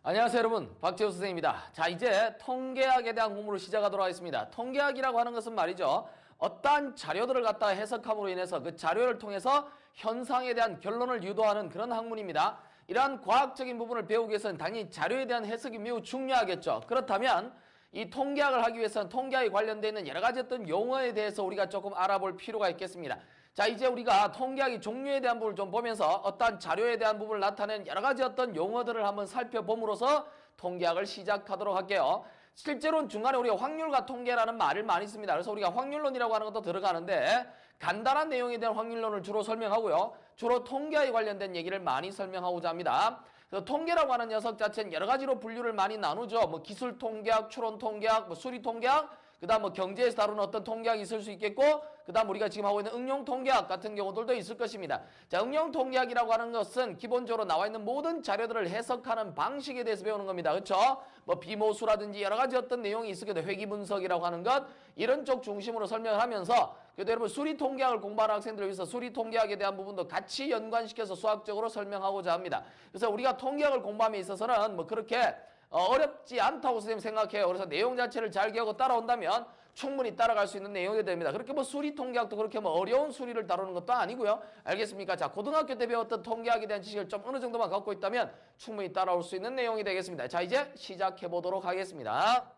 안녕하세요 여러분, 박재호 선생님입니다. 자, 이제 통계학에 대한 공부를 시작하도록 하겠습니다. 통계학이라고 하는 것은 말이죠, 어떠한 자료들을 갖다가 해석함으로 인해서 그 자료를 통해서 현상에 대한 결론을 유도하는 그런 학문입니다. 이러한 과학적인 부분을 배우기 위해서는 당연히 자료에 대한 해석이 매우 중요하겠죠. 그렇다면 이 통계학을 하기 위해서는 통계학에 관련되어 있는 여러 가지 어떤 용어에 대해서 우리가 조금 알아볼 필요가 있겠습니다. 자, 이제 우리가 통계학의 종류에 대한 부분을 좀 보면서 어떠한 자료에 대한 부분을 나타내는 여러 가지 어떤 용어들을 한번 살펴봄으로써 통계학을 시작하도록 할게요. 실제로는 중간에 우리가 확률과 통계라는 말을 많이 씁니다. 그래서 우리가 확률론이라고 하는 것도 들어가는데 간단한 내용에 대한 확률론을 주로 설명하고요. 주로 통계에 관련된 얘기를 많이 설명하고자 합니다. 그래서 통계라고 하는 녀석 자체는 여러 가지로 분류를 많이 나누죠. 뭐 기술 통계학, 추론 통계학, 뭐 수리 통계학, 그 다음 뭐 경제에서 다루는 어떤 통계학이 있을 수 있겠고, 그 다음 우리가 지금 하고 있는 응용 통계학 같은 경우들도 있을 것입니다. 자, 응용 통계학이라고 하는 것은 기본적으로 나와 있는 모든 자료들을 해석하는 방식에 대해서 배우는 겁니다. 그렇죠? 뭐 비모수라든지 여러 가지 어떤 내용이 있을 거예요. 회귀 분석이라고 하는 것, 이런 쪽 중심으로 설명을 하면서, 그래도 여러분 수리 통계학을 공부하는 학생들을 위해서 수리 통계학에 대한 부분도 같이 연관시켜서 수학적으로 설명하고자 합니다. 그래서 우리가 통계학을 공부함에 있어서는 뭐 그렇게 어렵지 않다고 선생님 생각해요. 그래서 내용 자체를 잘 기억하고 따라온다면 충분히 따라갈 수 있는 내용이 됩니다. 그렇게 뭐 수리 통계학도 그렇게 뭐 어려운 수리를 다루는 것도 아니고요. 알겠습니까? 자, 고등학교 때 배웠던 통계학에 대한 지식을 좀 어느 정도만 갖고 있다면 충분히 따라올 수 있는 내용이 되겠습니다. 자, 이제 시작해 보도록 하겠습니다.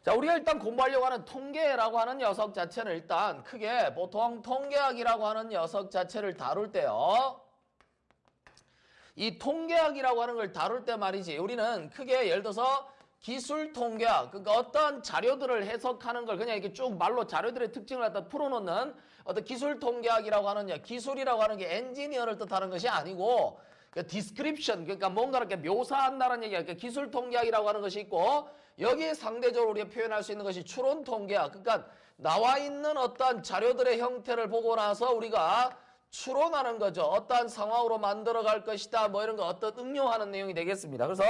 자, 우리가 일단 공부하려고 하는 통계라고 하는 녀석 자체는 일단 크게 보통 통계학이라고 하는 녀석 자체를 다룰 때요, 이 통계학이라고 하는 걸 다룰 때 말이지, 우리는 크게 예를 들어서 기술 통계학, 그러니까 어떤 자료들을 해석하는 걸 그냥 이렇게 쭉 말로 자료들의 특징을 갖다 풀어놓는 어떤 기술 통계학이라고 하는, 기술이라고 하는 게 엔지니어를 뜻하는 것이 아니고, 그 디스크립션, 그러니까 뭔가를 이렇게 묘사한다는 얘기야. 그러니까 기술 통계학이라고 하는 것이 있고, 여기에 상대적으로 우리가 표현할 수 있는 것이 추론 통계학. 그러니까 나와 있는 어떤 자료들의 형태를 보고 나서 우리가 추론하는 거죠. 어떠한 상황으로 만들어 갈 것이다, 뭐 이런 거 어떤 응용하는 내용이 되겠습니다. 그래서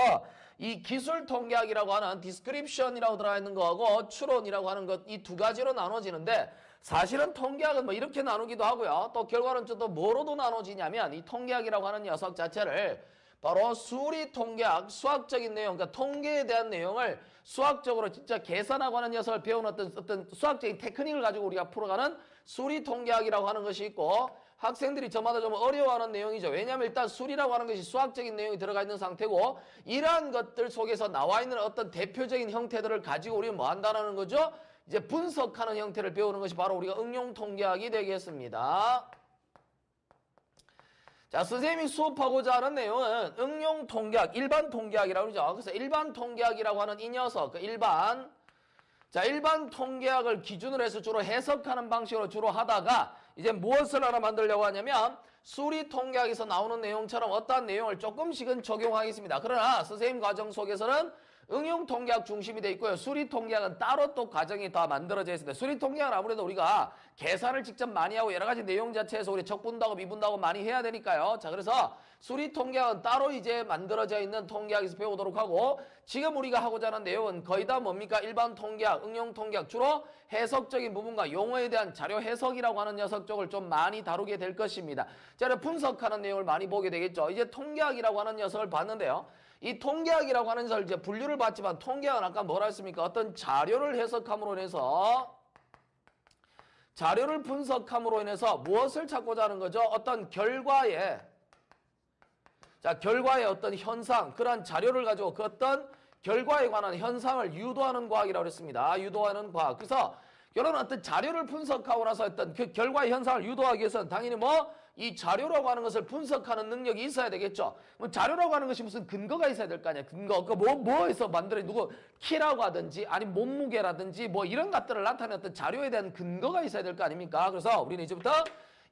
이 기술 통계학이라고 하는 디스크립션이라고 들어가 있는 거하고 추론이라고 하는 것, 이 두 가지로 나눠지는데, 사실은 통계학은 뭐 이렇게 나누기도 하고요. 또 결과는 또 뭐로도 나눠지냐면, 이 통계학이라고 하는 녀석 자체를 바로 수리 통계학, 수학적인 내용, 그러니까 통계에 대한 내용을 수학적으로 진짜 계산하고 하는 녀석을 배우는 어떤 수학적인 테크닉을 가지고 우리가 풀어가는 수리 통계학이라고 하는 것이 있고, 학생들이 저마다 좀 어려워하는 내용이죠. 왜냐하면 일단 수리라고 하는 것이 수학적인 내용이 들어가 있는 상태고, 이러한 것들 속에서 나와 있는 어떤 대표적인 형태들을 가지고 우리는 뭐 한다는 거죠? 이제 분석하는 형태를 배우는 것이 바로 우리가 응용 통계학이 되겠습니다. 자, 선생님이 수업하고자 하는 내용은 응용 통계학, 일반 통계학이라고 그러죠. 그래서 일반 통계학이라고 하는 이 녀석, 그 일반 통계학을 기준으로 해서 주로 해석하는 방식으로 주로 하다가, 이제 무엇을 하나 만들려고 하냐면 수리 통계학에서 나오는 내용처럼 어떠한 내용을 조금씩은 적용하겠습니다. 그러나 선생님 과정 속에서는 응용 통계학 중심이 돼 있고요. 수리 통계학은 따로 또 과정이 다 만들어져 있습니다. 수리 통계학은 아무래도 우리가 계산을 직접 많이 하고 여러 가지 내용 자체에서 우리 적분다고 미분다고 많이 해야 되니까요. 자, 그래서 수리 통계학은 따로 이제 만들어져 있는 통계학에서 배우도록 하고, 지금 우리가 하고자 하는 내용은 거의 다 뭡니까? 일반 통계학, 응용 통계학, 주로 해석적인 부분과 용어에 대한 자료 해석이라고 하는 녀석 쪽을 좀 많이 다루게 될 것입니다. 자, 분석하는 내용을 많이 보게 되겠죠. 이제 통계학이라고 하는 녀석을 봤는데요. 이 통계학이라고 하는 것을 이제 분류를 받지만, 통계학은 아까 뭐라 했습니까? 어떤 자료를 해석함으로 인해서, 자료를 분석함으로 인해서 무엇을 찾고자 하는 거죠? 어떤 결과에, 자, 결과의 어떤 현상, 그러한 자료를 가지고 그 어떤 결과에 관한 현상을 유도하는 과학이라고 했습니다. 유도하는 과학. 그래서 결론은 어떤 자료를 분석하고 나서 어떤 그 결과의 현상을 유도하기 위해서는 당연히 뭐 이 자료라고 하는 것을 분석하는 능력이 있어야 되겠죠. 뭐 자료라고 하는 것이 무슨 근거가 있어야 될 거 아니야. 근거. 그 뭐에서 만들어, 누구 키라고 하든지 아니 몸무게라든지 뭐 이런 것들을 나타내는 어떤 자료에 대한 근거가 있어야 될 거 아닙니까? 그래서 우리는 이제부터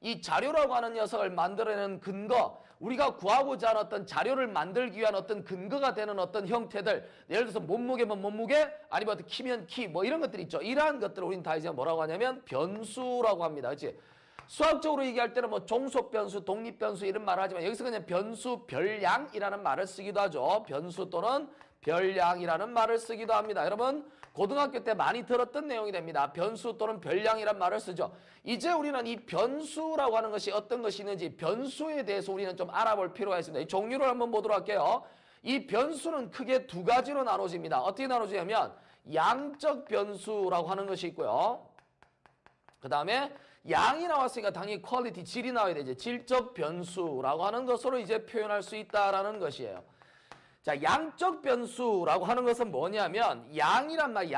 이 자료라고 하는 녀석을 만들어내는 근거, 우리가 구하고자 하는 어떤 자료를 만들기 위한 어떤 근거가 되는 어떤 형태들, 예를 들어서 몸무게면 몸무게, 아니면 어떤 키면 키, 뭐 이런 것들이 있죠. 이러한 것들을 우리는 다 이제 뭐라고 하냐면 변수라고 합니다. 그렇지? 수학적으로 얘기할 때는 뭐 종속변수, 독립변수 이런 말을 하지만, 여기서 그냥 변수, 별량이라는 말을 쓰기도 하죠. 변수 또는 별량이라는 말을 쓰기도 합니다. 여러분 고등학교 때 많이 들었던 내용이 됩니다. 변수 또는 별량이란 말을 쓰죠. 이제 우리는 이 변수라고 하는 것이 어떤 것이 있는지, 변수에 대해서 우리는 좀 알아볼 필요가 있습니다. 이 종류를 한번 보도록 할게요. 이 변수는 크게 두 가지로 나눠집니다. 어떻게 나눠지냐면 양적 변수라고 하는 것이 있고요. 그 다음에 양이 나왔으니까 당연히 퀄리티, 질이 나와야 되죠. 질적 변수라고 하는 것으로 이제 표현할 수 있다라는 것이에요. 자, 양적 변수라고 하는 것은 뭐냐면 양이란 말,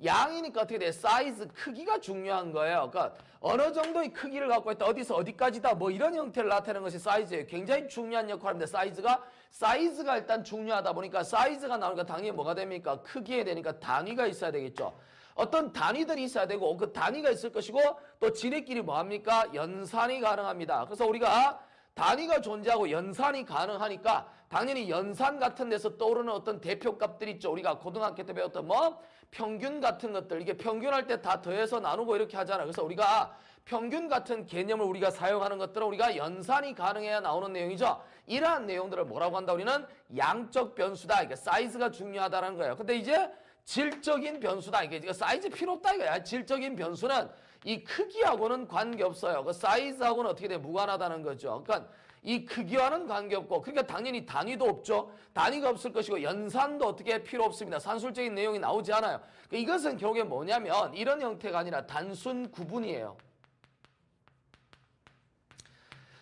양이니까 어떻게 돼? 사이즈, 크기가 중요한 거예요. 그러니까 어느 정도의 크기를 갖고 있다. 어디서 어디까지다. 뭐 이런 형태를 나타내는 것이 사이즈예요. 굉장히 중요한 역할인데 사이즈가 일단 중요하다 보니까 사이즈가 나오니까 당연히 뭐가 됩니까? 크기에 되니까 단위가 있어야 되겠죠. 어떤 단위들이 있어야 되고 그 단위가 있을 것이고 또 지네끼리 뭐합니까? 연산이 가능합니다. 그래서 우리가 단위가 존재하고 연산이 가능하니까 당연히 연산 같은 데서 떠오르는 어떤 대표값들 있죠. 우리가 고등학교 때 배웠던 뭐 평균 같은 것들, 이게 평균할 때 다 더해서 나누고 이렇게 하잖아요. 그래서 우리가 평균 같은 개념을 우리가 사용하는 것들은 우리가 연산이 가능해야 나오는 내용이죠. 이러한 내용들을 뭐라고 한다? 우리는 양적 변수다. 이게 사이즈가 중요하다는 거예요. 근데 이제 질적인 변수다. 이게 사이즈 필요 없다 이거야. 질적인 변수는 이 크기하고는 관계없어요. 그 사이즈하고는 어떻게 돼? 무관하다는 거죠. 그러니까 이 크기와는 관계없고, 그러니까 당연히 단위도 없죠. 단위가 없을 것이고 연산도 어떻게 필요 없습니다. 산술적인 내용이 나오지 않아요. 이것은 결국에 뭐냐면 이런 형태가 아니라 단순 구분이에요.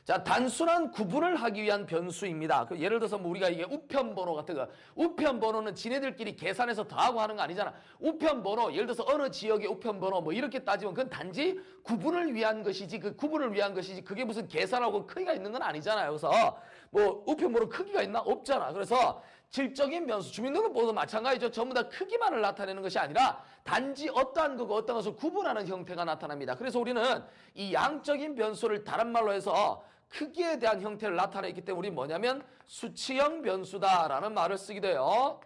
자, 단순한 구분을 하기 위한 변수입니다. 예를 들어서 뭐 우리가 이게 우편번호 같은 거, 우편번호는 지네들끼리 계산해서 더하고 하는 거 아니잖아. 우편번호, 예를 들어서 어느 지역의 우편번호 뭐 이렇게 따지면 그건 단지 구분을 위한 것이지, 그 구분을 위한 것이지 그게 무슨 계산하고 크기가 있는 건 아니잖아요. 그래서 뭐 우편번호 크기가 있나? 없잖아. 그래서 질적인 변수, 주민등록번호도 마찬가지죠. 전부 다 크기만을 나타내는 것이 아니라 단지 어떠한 거고 어떤 것을 구분하는 형태가 나타납니다. 그래서 우리는 이 양적인 변수를 다른 말로 해서 크기에 대한 형태를 나타내기 때문에 우리 뭐냐면 수치형 변수다라는 말을 쓰기도 해요.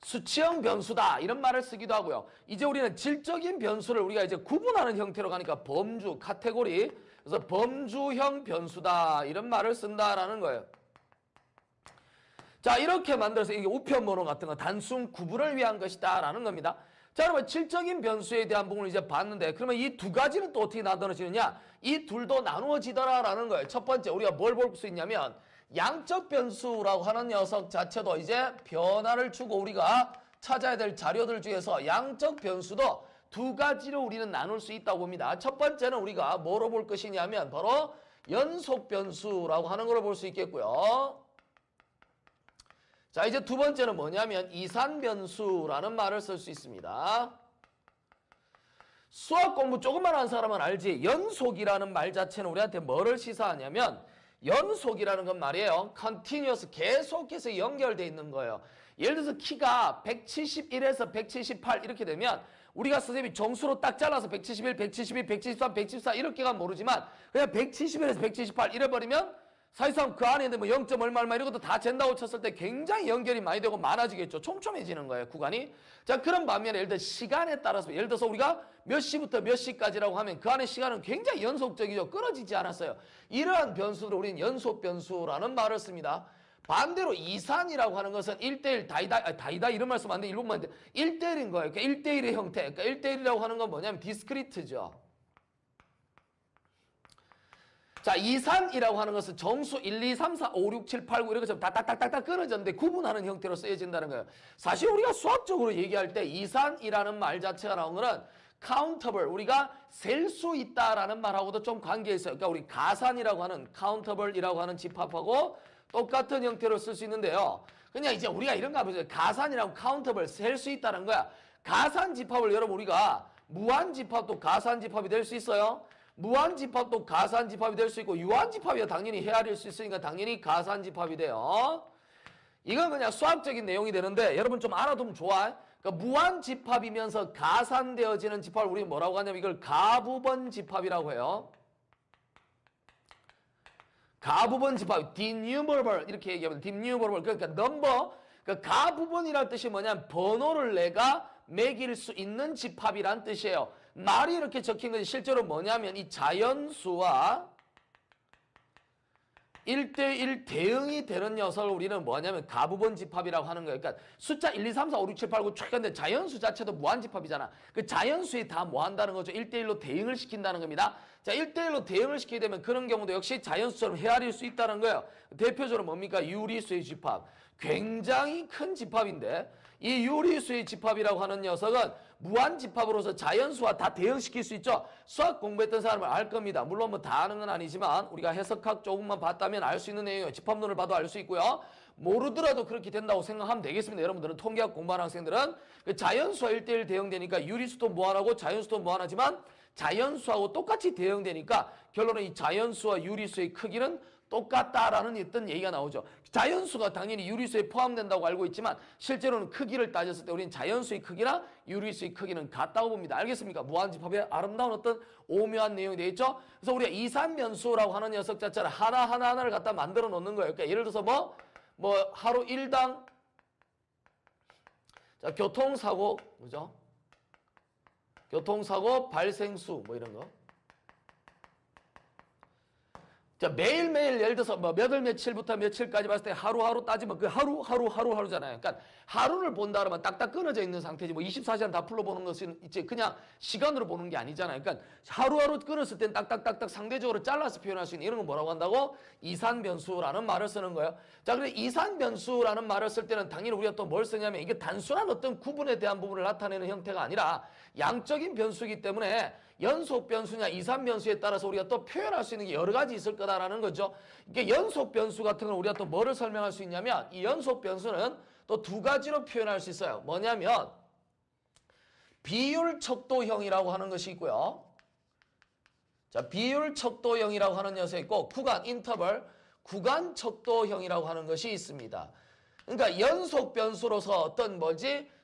수치형 변수다 이런 말을 쓰기도 하고요. 이제 우리는 질적인 변수를 우리가 이제 구분하는 형태로 가니까 범주, 카테고리, 그래서 범주형 변수다 이런 말을 쓴다라는 거예요. 자, 이렇게 만들어서 이게 우편번호 같은 거 단순 구분을 위한 것이다 라는 겁니다. 자, 여러분 질적인 변수에 대한 부분을 이제 봤는데 그러면 이 두 가지는 또 어떻게 나눠지느냐? 이 둘도 나누어지더라라는 거예요. 첫 번째 우리가 뭘 볼 수 있냐면 양적 변수라고 하는 녀석 자체도 이제 변화를 주고 우리가 찾아야 될 자료들 중에서 양적 변수도 두 가지로 우리는 나눌 수 있다고 봅니다. 첫 번째는 우리가 뭐로 볼 것이냐면 바로 연속 변수라고 하는 걸 볼 수 있겠고요. 자, 이제 두 번째는 뭐냐면 이산 변수라는 말을 쓸 수 있습니다. 수학 공부 조금만 한 사람은 알지 연속이라는 말 자체는 우리한테 뭐를 시사하냐면 연속이라는 건 말이에요. continuous, 계속해서 연결되어 있는 거예요. 예를 들어서 키가 171에서 178 이렇게 되면 우리가 선생님이 정수로 딱 잘라서 171, 172, 173, 174 이렇게가 모르지만 그냥 171에서 178 이래버리면 사실상 그 안에 있는 뭐 0. 얼마 이런 것도 다 잰다고 쳤을 때 굉장히 연결이 많이 되고 많아지겠죠. 촘촘해지는 거예요, 구간이. 자, 그런 반면에 예를 들어 시간에 따라서 예를 들어서 우리가 몇 시부터 몇 시까지라고 하면 그 안에 시간은 굉장히 연속적이죠. 끊어지지 않았어요. 이러한 변수를 우리는 연속 변수라는 말을 씁니다. 반대로 이산이라고 하는 것은 1대1 다이다 이런 말씀 안 돼. 일본만 돼. 1대1인 거예요. 그러니까 1대1의 형태. 그러니까 1대1이라고 하는 건 뭐냐면 디스크리트죠. 자, 이산이라고 하는 것은 정수 1, 2, 3, 4, 5, 6, 7, 8, 9 이런 것처럼 딱딱딱딱 끊어졌는데 구분하는 형태로 쓰여진다는 거예요. 사실 우리가 수학적으로 얘기할 때 이산이라는 말 자체가 나온 거는 countable, 우리가 셀 수 있다라는 말하고도 좀 관계 있어요. 그러니까 우리 가산이라고 하는 countable이라고 하는 집합하고 똑같은 형태로 쓸 수 있는데요. 그냥 이제 우리가 이런 거 보세요. 가산이라고 countable, 셀 수 있다는 거야. 가산 집합을 여러분 우리가 무한 집합도 가산 집합이 될 수 있어요. 무한집합도 가산집합이 될 수 있고 유한집합이 당연히 헤아릴 수 있으니까 당연히 가산집합이 돼요. 이건 그냥 수학적인 내용이 되는데 여러분 좀 알아두면 좋아. 그러니까 무한집합이면서 가산되어지는 집합을 우리 뭐라고 하냐면 이걸 가부번집합이라고 해요. 가부번집합, denumerable 이렇게 얘기하면 denumerable 그러니까 number, 그러니까 가부번이라는 뜻이 뭐냐면 번호를 내가 매길 수 있는 집합이란 뜻이에요. 말이 이렇게 적힌 것이 실제로 뭐냐면 이 자연수와 1대1 대응이 되는 녀석을 우리는 뭐냐면 가부분 집합이라고 하는 거예요. 그러니까 숫자 1, 2, 3, 4, 5, 6, 7, 8, 9 쭉 근데 자연수 자체도 무한집합이잖아. 그 자연수에 다 뭐 한다는 거죠? 1대1로 대응을 시킨다는 겁니다. 자, 1대1로 대응을 시키게 되면 그런 경우도 역시 자연수처럼 헤아릴 수 있다는 거예요. 대표적으로 뭡니까? 유리수의 집합. 굉장히 큰 집합인데 이 유리수의 집합이라고 하는 녀석은 무한집합으로서 자연수와 다 대응시킬 수 있죠. 수학 공부했던 사람은 알 겁니다. 물론 뭐 다 아는 건 아니지만 우리가 해석학 조금만 봤다면 알 수 있는 내용이에요. 집합론을 봐도 알 수 있고요. 모르더라도 그렇게 된다고 생각하면 되겠습니다. 여러분들은 통계학 공부하는 학생들은 그 자연수와 1대1 대응되니까 유리수도 무한하고 자연수도 무한하지만 자연수하고 똑같이 대응되니까 결론은 이 자연수와 유리수의 크기는 똑같다라는 어떤 얘기가 나오죠. 자연수가 당연히 유리수에 포함된다고 알고 있지만 실제로는 크기를 따졌을 때 우리는 자연수의 크기나 유리수의 크기는 같다고 봅니다. 알겠습니까? 무한집합의 아름다운 어떤 오묘한 내용이 되어 있죠. 그래서 우리가 이산변수라고 하는 녀석 자체를 하나를 갖다 만들어 놓는 거예요. 그러니까 예를 들어서 뭐 하루 일당 자, 교통사고 그죠? 교통사고 발생수 뭐 이런 거. 자, 매일매일 예를 들어서 뭐 몇 월 며칠부터 며칠까지 봤을 때 하루하루 따지면 그 하루잖아요. 그러니까 하루를 본다 그러면 딱딱 끊어져 있는 상태지 뭐 24시간 다 풀어보는 것은 이제 그냥 시간으로 보는 게 아니잖아요. 그러니까 하루하루 끊었을 땐 딱딱딱딱 상대적으로 잘라서 표현할 수 있는 이런 건 뭐라고 한다고? 이산변수라는 말을 쓰는 거예요. 자, 그래서 이산변수라는 말을 쓸 때는 당연히 우리가 또 뭘 쓰냐면 이게 단순한 어떤 구분에 대한 부분을 나타내는 형태가 아니라 양적인 변수이기 때문에 연속 변수냐 이산 변수에 따라서 우리가 또 표현할 수 있는 게 여러 가지 있을 거다라는 거죠. 이게 연속 변수 같은 걸 우리가 또 뭐를 설명할 수 있냐면 이 연속 변수는 또 두 가지로 표현할 수 있어요. 뭐냐면 비율 척도형이라고 하는 것이 있고요. 자, 비율 척도형이라고 하는 녀석이 있고 구간 인터벌 구간 척도형이라고 하는 것이 있습니다. 그러니까 연속 변수로서 어떤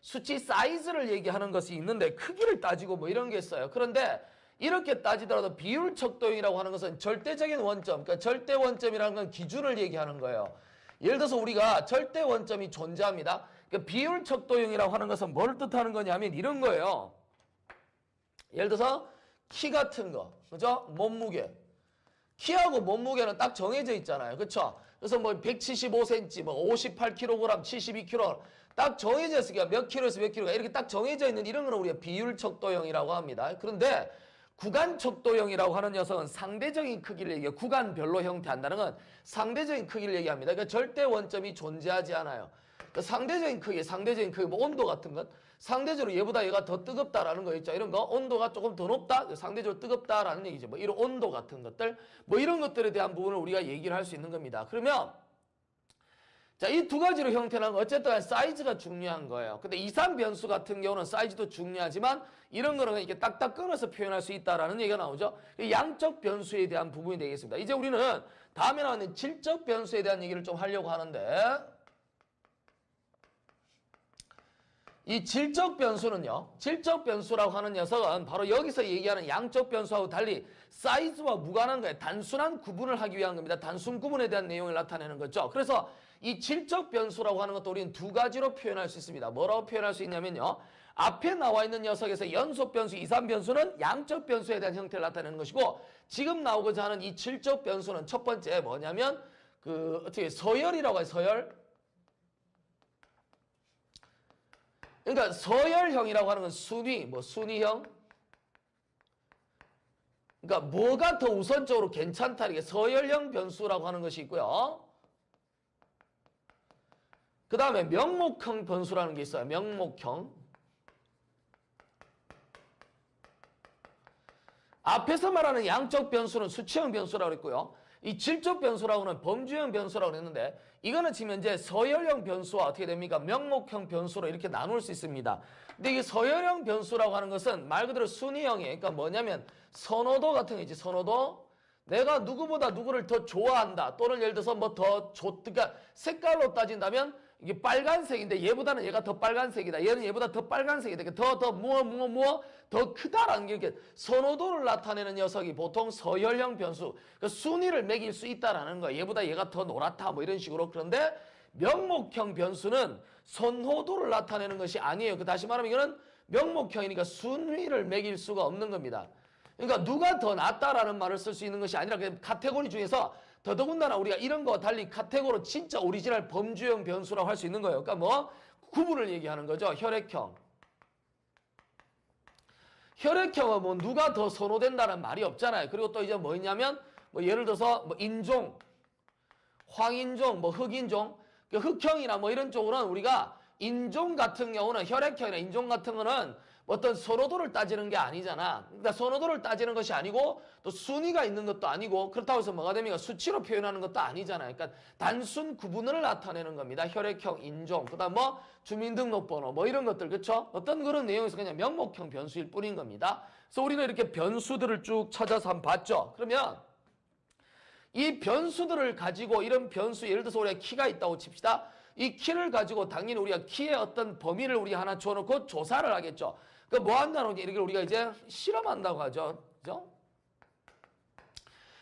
수치 사이즈를 얘기하는 것이 있는데 크기를 따지고 뭐 이런 게 있어요. 그런데 이렇게 따지더라도 비율 척도형이라고 하는 것은 절대적인 원점, 그러니까 절대 원점이라는 건 기준을 얘기하는 거예요. 예를 들어서 우리가 절대 원점이 존재합니다. 그러니까 비율 척도형이라고 하는 것은 뭘 뜻하는 거냐면 이런 거예요. 예를 들어서 키 같은 거, 그죠? 몸무게. 키하고 몸무게는 딱 정해져 있잖아요. 그렇죠? 그래서 뭐 175cm, 뭐 58kg, 72kg 딱 정해져 있으니까 몇 킬로에서 몇 킬로가 이렇게 딱 정해져 있는 이런 거는 우리가 비율 척도형이라고 합니다. 그런데 구간 척도형이라고 하는 녀석은 상대적인 크기를 얘기해요. 구간별로 형태한다는 건 상대적인 크기를 얘기합니다. 그러니까 절대 원점이 존재하지 않아요. 그러니까 상대적인 크기, 뭐 온도 같은 것, 상대적으로 얘보다 얘가 더 뜨겁다라는 거 있죠. 이런 거, 온도가 조금 더 높다, 상대적으로 뜨겁다라는 얘기죠. 뭐 이런 온도 같은 것들, 뭐 이런 것들에 대한 부분을 우리가 얘기를 할 수 있는 겁니다. 그러면 자, 이 두 가지로 형태는 어쨌든 사이즈가 중요한 거예요. 근데 이산 변수 같은 경우는 사이즈도 중요하지만 이런 거는 이렇게 딱딱 끊어서 표현할 수 있다라는 얘기가 나오죠. 양적 변수에 대한 부분이 되겠습니다. 이제 우리는 다음에 나오는 질적 변수에 대한 얘기를 좀 하려고 하는데 이 질적 변수는요. 질적 변수라고 하는 녀석은 바로 여기서 얘기하는 양적 변수하고 달리 사이즈와 무관한 거예요. 단순한 구분을 하기 위한 겁니다. 단순 구분에 대한 내용을 나타내는 거죠. 그래서 이 질적 변수라고 하는 것도 우리는 두 가지로 표현할 수 있습니다. 뭐라고 표현할 수 있냐면요. 앞에 나와 있는 녀석에서 연속 변수, 이산 변수는 양적 변수에 대한 형태를 나타내는 것이고 지금 나오고자 하는 이 질적 변수는 첫 번째 뭐냐면 서열이라고 해요. 서열. 그러니까 서열형이라고 하는 건 순위, 순위형. 그러니까 뭐가 더 우선적으로 괜찮다 이게 서열형 변수라고 하는 것이 있고요. 그 다음에 명목형 변수라는 게 있어요. 명목형. 앞에서 말하는 양적 변수는 수치형 변수라고 했고요. 이 질적 변수라고는 범주형 변수라고 했는데 이거는 지금 현재 서열형 변수와 어떻게 됩니까? 명목형 변수로 이렇게 나눌 수 있습니다. 근데 이게 서열형 변수라고 하는 것은 말 그대로 순위형이에요. 그러니까 뭐냐면 선호도 같은 거 있지. 선호도. 내가 누구보다 누구를 더 좋아한다. 또는 예를 들어서 그러니까 색깔로 따진다면 이게 빨간색인데 얘보다는 얘가 더 빨간색이다. 얘는 얘보다 더 빨간색이다. 그러니까 더 크다라는 게 이렇게 선호도를 나타내는 녀석이 보통 서열형 변수. 그러니까 순위를 매길 수 있다라는 거야. 얘보다 얘가 더 노랗다. 뭐 이런 식으로. 그런데 명목형 변수는 선호도를 나타내는 것이 아니에요. 다시 말하면 이거는 명목형이니까 순위를 매길 수가 없는 겁니다. 그러니까 누가 더 낫다라는 말을 쓸 수 있는 것이 아니라 그냥 카테고리 중에서 더더군다나 우리가 이런 거와 달리 카테고로 진짜 오리지널 범주형 변수라고 할 수 있는 거예요. 그러니까 뭐 구분을 얘기하는 거죠. 혈액형. 혈액형은 뭐 누가 더 선호된다는 말이 없잖아요. 그리고 또 이제 뭐 있냐면 뭐 예를 들어서 뭐 인종, 황인종, 뭐 흑인종, 그 흑형이나 뭐 이런 쪽으로는 우리가 인종 같은 경우는 혈액형이나 인종 같은 거는 어떤 선호도를 따지는 게 아니잖아. 그러니까 선호도를 따지는 것이 아니고 또 순위가 있는 것도 아니고 그렇다고 해서 뭐가 됩니까? 수치로 표현하는 것도 아니잖아요. 그러니까 단순 구분을 나타내는 겁니다. 혈액형, 인종, 그다음 뭐 주민등록번호 뭐 이런 것들 그렇죠? 어떤 그런 내용에서 그냥 명목형 변수일 뿐인 겁니다. 그래서 우리는 이렇게 변수들을 쭉 찾아서 한번 봤죠. 그러면 이 변수들을 가지고 이런 변수 예를 들어서 우리가 키가 있다고 칩시다. 이 키를 가지고 당연히 우리가 키의 어떤 범위를 우리 하나 줘놓고 조사를 하겠죠. 그 뭐 한다는 게 이렇게 우리가 이제 실험한다고 하죠. 그죠?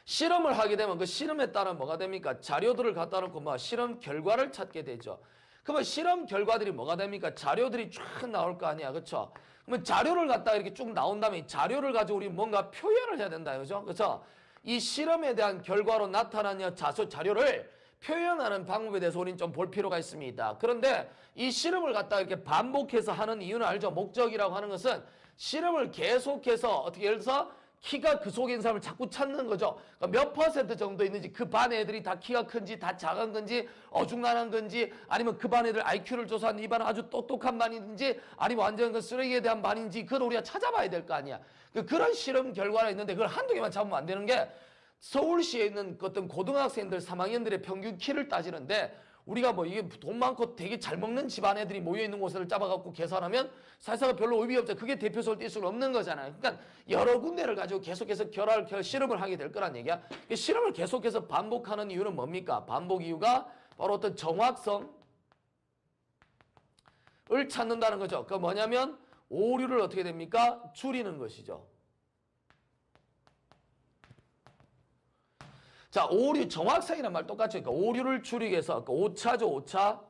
실험을 하게 되면 그 실험에 따라 뭐가 됩니까? 자료들을 갖다 놓고 뭐 실험 결과를 찾게 되죠. 그러면 실험 결과들이 뭐가 됩니까? 자료들이 쫙 나올 거 아니야. 그렇죠? 그러면 자료를 갖다가 이렇게 쭉 나온 다음에 자료를 가지고 우리 뭔가 표현을 해야 된다. 그죠? 그래서 이 실험에 대한 결과로 나타나는 자료를 표현하는 방법에 대해서 우리는 좀 볼 필요가 있습니다. 그런데 이 실험을 갖다가 이렇게 반복해서 하는 이유는 알죠? 목적이라고 하는 것은 실험을 계속해서 어떻게 예를 들어서 키가 그 속에 있는 사람을 자꾸 찾는 거죠. 그러니까 몇 퍼센트 정도 있는지 그 반 애들이 다 키가 큰지 다 작은 건지 어중간한 건지 아니면 그 반 애들 IQ를 조사한 이 반은 아주 똑똑한 반인지 아니면 완전 그 쓰레기에 대한 반인지 그걸 우리가 찾아봐야 될 거 아니야. 그런 실험 결과가 있는데 그걸 한두 개만 잡으면 안 되는 게 서울시에 있는 어떤 고등학생들 3학년들의 평균 키를 따지는데 우리가 뭐 이게 돈 많고 되게 잘 먹는 집안 애들이 모여있는 곳을 잡아갖고 계산하면 사실상 별로 의미 없죠. 그게 대표성을 띌 수는 없는 거잖아요. 그러니까 여러 군데를 가지고 계속해서 실험을 하게 될 거란 얘기야. 실험을 계속해서 반복하는 이유는 뭡니까? 반복 이유가 바로 어떤 정확성을 찾는다는 거죠. 그 뭐냐면 오류를 어떻게 됩니까? 줄이는 것이죠. 자, 오류, 정확성이란 말 똑같죠. 그러니까 오류를 줄이기 위해서, 그러니까 오차죠, 오차.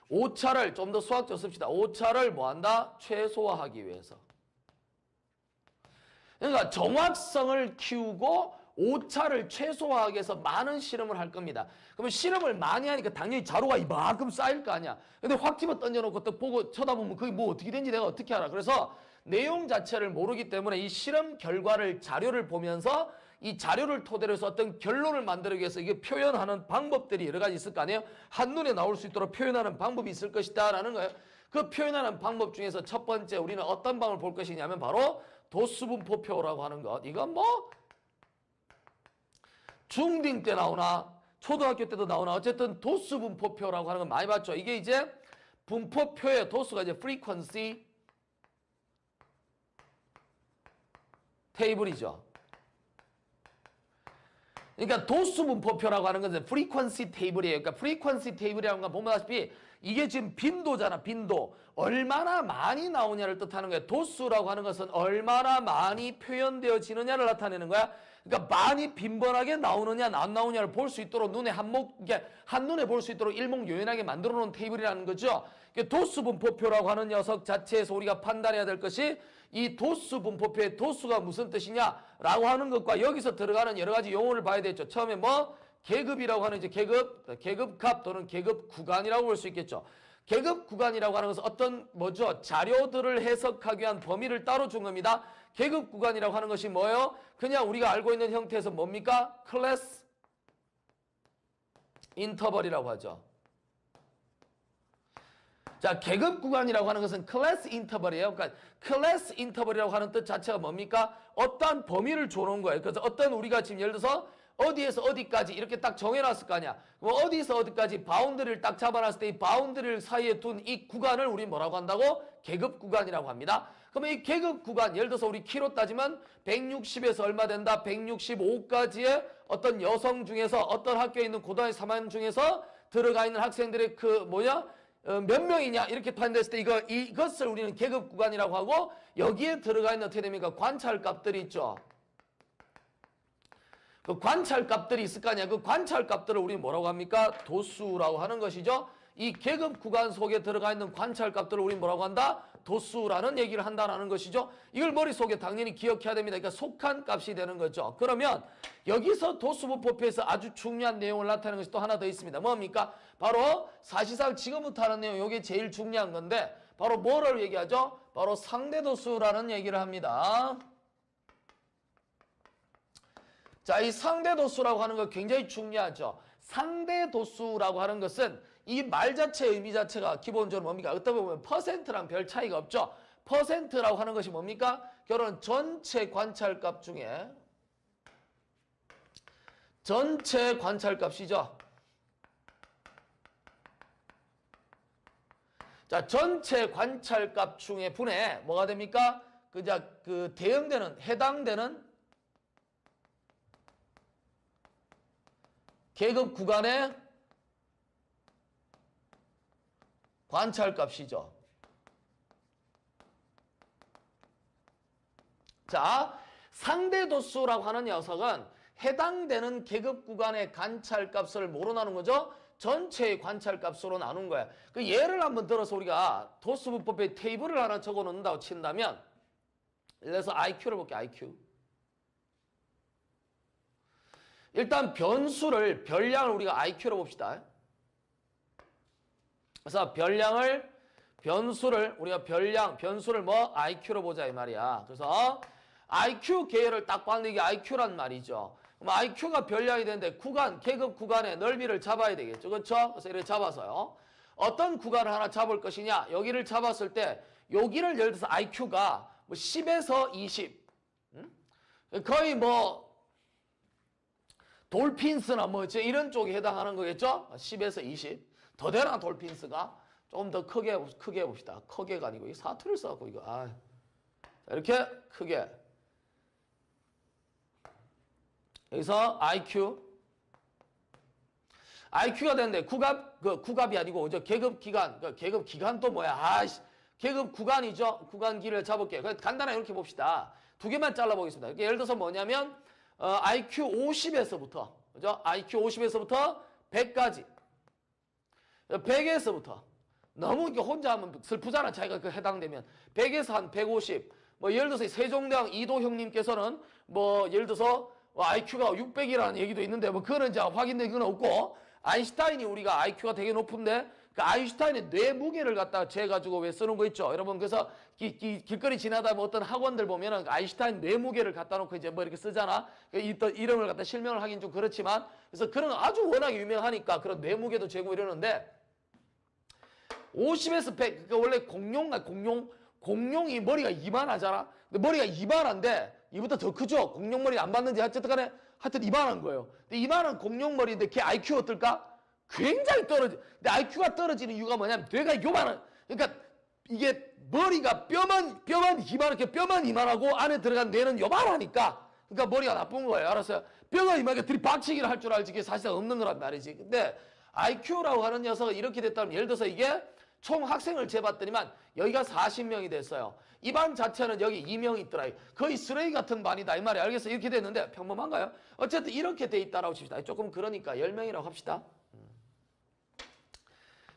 오차를 좀 더 수학적 씁시다. 오차를 뭐 한다? 최소화하기 위해서. 그러니까 정확성을 키우고 오차를 최소화하기 위해서 많은 실험을 할 겁니다. 그러면 실험을 많이 하니까 당연히 자료가 이만큼 쌓일 거 아니야. 근데 확 집어 던져놓고 또 보고 쳐다보면 그게 뭐 어떻게 된지 내가 어떻게 알아. 그래서 내용 자체를 모르기 때문에 이 실험 결과를 자료를 보면서 이 자료를 토대로 해서 어떤 결론을 만들기 위해서 이게 표현하는 방법들이 여러 가지 있을 거 아니에요? 한눈에 나올 수 있도록 표현하는 방법이 있을 것이다 라는 거예요. 그 표현하는 방법 중에서 첫 번째 우리는 어떤 방법을 볼 것이냐면 바로 도수분포표라고 하는 것. 이건 뭐 중딩 때 나오나 초등학교 때도 나오나 어쨌든 도수분포표라고 하는 건 많이 봤죠. 이게 이제 분포표의 도수가 이제 frequency 테이블이죠. 그러니까 도수분포표라고 하는 것은 프리퀀시 테이블이에요. 그러니까 프리퀀시 테이블이라는 건 보다시피 이게 지금 빈도잖아. 빈도. 얼마나 많이 나오냐를 뜻하는 거예요. 도수라고 하는 것은 얼마나 많이 표현되어지느냐를 나타내는 거야. 그러니까 많이 빈번하게 나오느냐 안 나오냐를 볼 수 있도록 눈에 한눈에 볼 수 있도록 일목요연하게 만들어 놓은 테이블이라는 거죠. 도수분포표라고 하는 녀석 자체에서 우리가 판단해야 될 것이 이 도수분포표의 도수가 무슨 뜻이냐라고 하는 것과 여기서 들어가는 여러 가지 용어를 봐야 되겠죠. 처음에 뭐 계급이라고 하는 이제 계급값 또는 계급 구간이라고 볼 수 있겠죠. 계급 구간이라고 하는 것은 어떤 뭐죠? 자료들을 해석하기 위한 범위를 따로 준 겁니다. 계급 구간이라고 하는 것이 뭐예요? 그냥 우리가 알고 있는 형태에서 뭡니까? 클래스 인터벌이라고 하죠. 자, 계급 구간이라고 하는 것은 클래스 인터벌이에요. 그러니까 클래스 인터벌이라고 하는 뜻 자체가 뭡니까? 어떠한 범위를 줘놓은 거예요. 그래서 어떤 우리가 지금 예를 들어서 어디에서 어디까지 이렇게 딱 정해놨을 거 아니야. 그럼 어디서 어디까지 바운드리를 딱 잡아놨을 때 이 바운드리를 사이에 둔 이 구간을 우리 뭐라고 한다고? 계급 구간이라고 합니다. 그러면 이 계급 구간, 예를 들어서 우리 키로 따지면 160에서 얼마 된다? 165까지의 어떤 여성 중에서 어떤 학교에 있는 고등학교 3학년 중에서 들어가 있는 학생들의 몇 명이냐 이렇게 판단했을 때 이것을 우리는 계급 구간이라고 하고 여기에 들어가 있는 어떻게 됩니까? 관찰값들이 있죠. 그 관찰값들이 있을 거 아니야. 그 관찰값들을 우리 뭐라고 합니까? 도수라고 하는 것이죠. 이 계급 구간 속에 들어가 있는 관찰값들을 우리 뭐라고 한다? 도수라는 얘기를 한다는 것이죠. 이걸 머릿속에 당연히 기억해야 됩니다. 그러니까 속한 값이 되는 거죠. 그러면 여기서 도수분법에서 아주 중요한 내용을 나타내는 것이 또 하나 더 있습니다. 뭡니까? 바로 사실상 지금부터 하는 내용, 이게 제일 중요한 건데 바로 뭐를 얘기하죠? 바로 상대도수라는 얘기를 합니다. 자, 이 상대도수라고 하는 거 굉장히 중요하죠. 상대도수라고 하는 것은 이 말 자체의 의미 자체가 기본적으로 뭡니까? 어떻게 보면 퍼센트랑 별 차이가 없죠. 퍼센트라고 하는 것이 뭡니까? 결혼 전체 관찰값 중에 전체 관찰값이죠. 자, 전체 관찰값 중에 분의 뭐가 됩니까? 그 대응되는 해당되는 계급 구간의 관찰값이죠. 자, 상대도수라고 하는 녀석은 해당되는 계급 구간의 관찰값을 뭐로 나눈 거죠? 전체의 관찰값으로 나눈 거야. 그 예를 한번 들어서 우리가 도수분법에 테이블을 하나 적어 놓는다고 친다면, 예를 들어서 IQ를 볼게요. IQ. 일단 별량을 우리가 IQ로 봅시다. 그래서 우리가 변수를 뭐 IQ로 보자 이 말이야. 그래서 IQ 계열을 딱 봤는데 이게 IQ란 말이죠. 그럼 IQ가 별량이 되는데 계급 구간의 넓이를 잡아야 되겠죠. 그렇죠? 그래서 이렇게 잡아서요. 어떤 구간을 하나 잡을 것이냐? 여기를 잡았을 때 여기를 예를 들어서 IQ가 뭐 10에서 20. 거의 뭐 돌핀스나 뭐 이런 쪽에 해당하는 거겠죠? 10에서 20. 더 되나 돌핀스가? 좀 더 크게 해봅시다. 크게가 아니고 이 사투리를 써갖고 이거 자, 이렇게 크게. 여기서 IQ가 되는데 구갑이 아니고 계급 기간. 계급 기간 또 뭐야? 계급 구간이죠. 구간기를 잡을게요. 간단하게 이렇게 봅시다. 두 개만 잘라보겠습니다. 예를 들어서 뭐냐면 IQ 50에서부터 그죠? IQ 50에서부터 100까지. 100에서부터 너무 이렇게 혼자 하면 슬프잖아. 자기가 해당되면 100에서 한 150. 뭐 예를 들어서 세종대왕 이도 형님께서는 뭐 예를 들어서 IQ가 600이라는 얘기도 있는데 뭐 그거는 이제 확인된 건 없고, 아인슈타인이 우리가 IQ가 되게 높은데 그 아인슈타인의 뇌 무게를 갖다가 재가지고 왜 쓰는 거 있죠, 여러분. 그래서 길거리 지나다 뭐 어떤 학원들 보면은 아인슈타인 뇌 무게를 갖다 놓고 이제 뭐 이렇게 쓰잖아. 이름을 갖다 실명을 하긴 좀 그렇지만, 그래서 그런 아주 워낙 유명하니까 그런 뇌 무게도 재고 이러는데 50에서 100. 그러니까 원래 공룡이 머리가 이만하잖아. 근데 머리가 이만한데 이보다 더 크죠. 공룡 머리 안 봤는지 하여튼 이만한 거예요. 근데 이만한 공룡 머리인데 걔 IQ 어떨까? 굉장히 떨어져. 근데 IQ가 떨어지는 이유가 뭐냐면 뇌가 요만한. 그러니까 이게 머리가 뼈만 이만하고 안에 들어간 뇌는 요만하니까. 그러니까 머리가 나쁜 거예요. 알았어요? 뼈가 이만하게 들이박치기를 할 줄 알지. 그게 사실상 없는 거란 말이지. 근데 IQ라고 하는 녀석은 이렇게 됐다면, 예를 들어서 이게 총 학생을 재봤더니만 여기가 40명이 됐어요. 이 반 자체는 여기 2명이 있더라. 거의 쓰레기 같은 반이다 이 말이야. 알겠어? 이렇게 됐는데 평범한가요? 어쨌든 이렇게 돼 있다라고 칩시다. 조금 그러니까 10명이라고 합시다.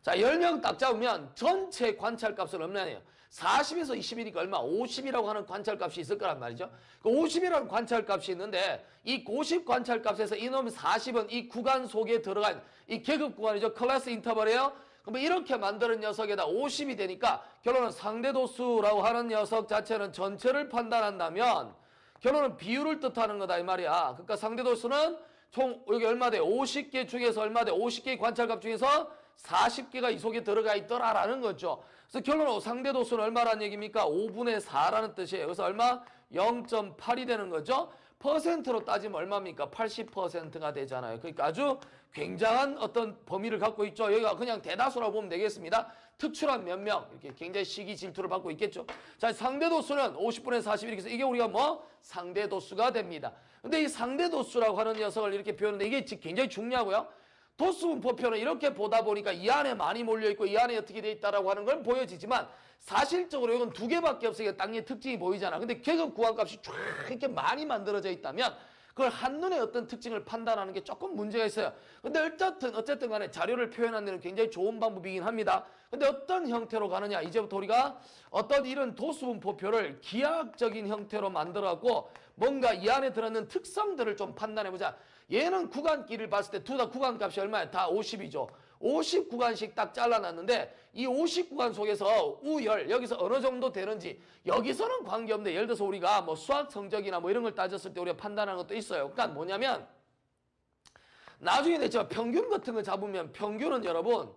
자, 10명 딱 잡으면 전체 관찰값을 얼마냐요? 40에서 20이니까 얼마? 50이라고 하는 관찰값이 있을 거란 말이죠. 그 50이라는 관찰값이 있는데 이 50 관찰값에서 이놈 40은 이 구간 속에 들어간 이 계급 구간이죠. 클래스 인터벌이에요. 그러면 이렇게 만드는 녀석에다 50이 되니까 결론은 상대도수라고 하는 녀석 자체는 전체를 판단한다면 결론은 비율을 뜻하는 거다 이 말이야. 그러니까 상대도수는 총 여기 얼마 돼? 50개 중에서 얼마 돼? 50개의 관찰값 중에서 40개가 이 속에 들어가 있더라라는 거죠. 그래서 결론은 상대도수는 얼마라는 얘기입니까? 5분의 4라는 뜻이에요. 그래서 얼마? 0.8이 되는 거죠. 퍼센트로 따지면 얼마입니까? 80%가 되잖아요. 그러니까 아주 굉장한 어떤 범위를 갖고 있죠. 여기가 그냥 대다수라고 보면 되겠습니다. 특출한 몇 명, 이렇게 굉장히 시기 질투를 받고 있겠죠. 자, 상대도수는 50분의 41, 그래서 이게 우리가 뭐? 상대도수가 됩니다. 근데 이 상대도수라고 하는 녀석을 이렇게 배우는데 이게 굉장히 중요하고요. 도수분법표는 이렇게 보다 보니까 이 안에 많이 몰려있고 이 안에 어떻게 돼 있다라고 하는 건 보여지지만 사실적으로 이건 두 개밖에 없으니까 땅의 특징이 보이잖아. 근데 계급 구간값이 쫙 이렇게 많이 만들어져 있다면 그걸 한눈에 어떤 특징을 판단하는 게 조금 문제가 있어요. 근데 어쨌든 간에 자료를 표현하는 데는 굉장히 좋은 방법이긴 합니다. 근데 어떤 형태로 가느냐, 이제부터 우리가 어떤 이런 도수분포표를 기하학적인 형태로 만들어갖고 뭔가 이 안에 들어있는 특성들을 좀 판단해보자. 얘는 구간끼리를 봤을 때 둘 다 구간값이 얼마야? 다 50이죠. 50구간씩 딱 잘라놨는데 이 50구간 속에서 우열 여기서 어느 정도 되는지 여기서는 관계없는데, 예를 들어서 우리가 뭐 수학 성적이나 뭐 이런 걸 따졌을 때 우리가 판단하는 것도 있어요. 그러니까 뭐냐면 나중에 내가 평균 같은 거 잡으면 평균은 여러분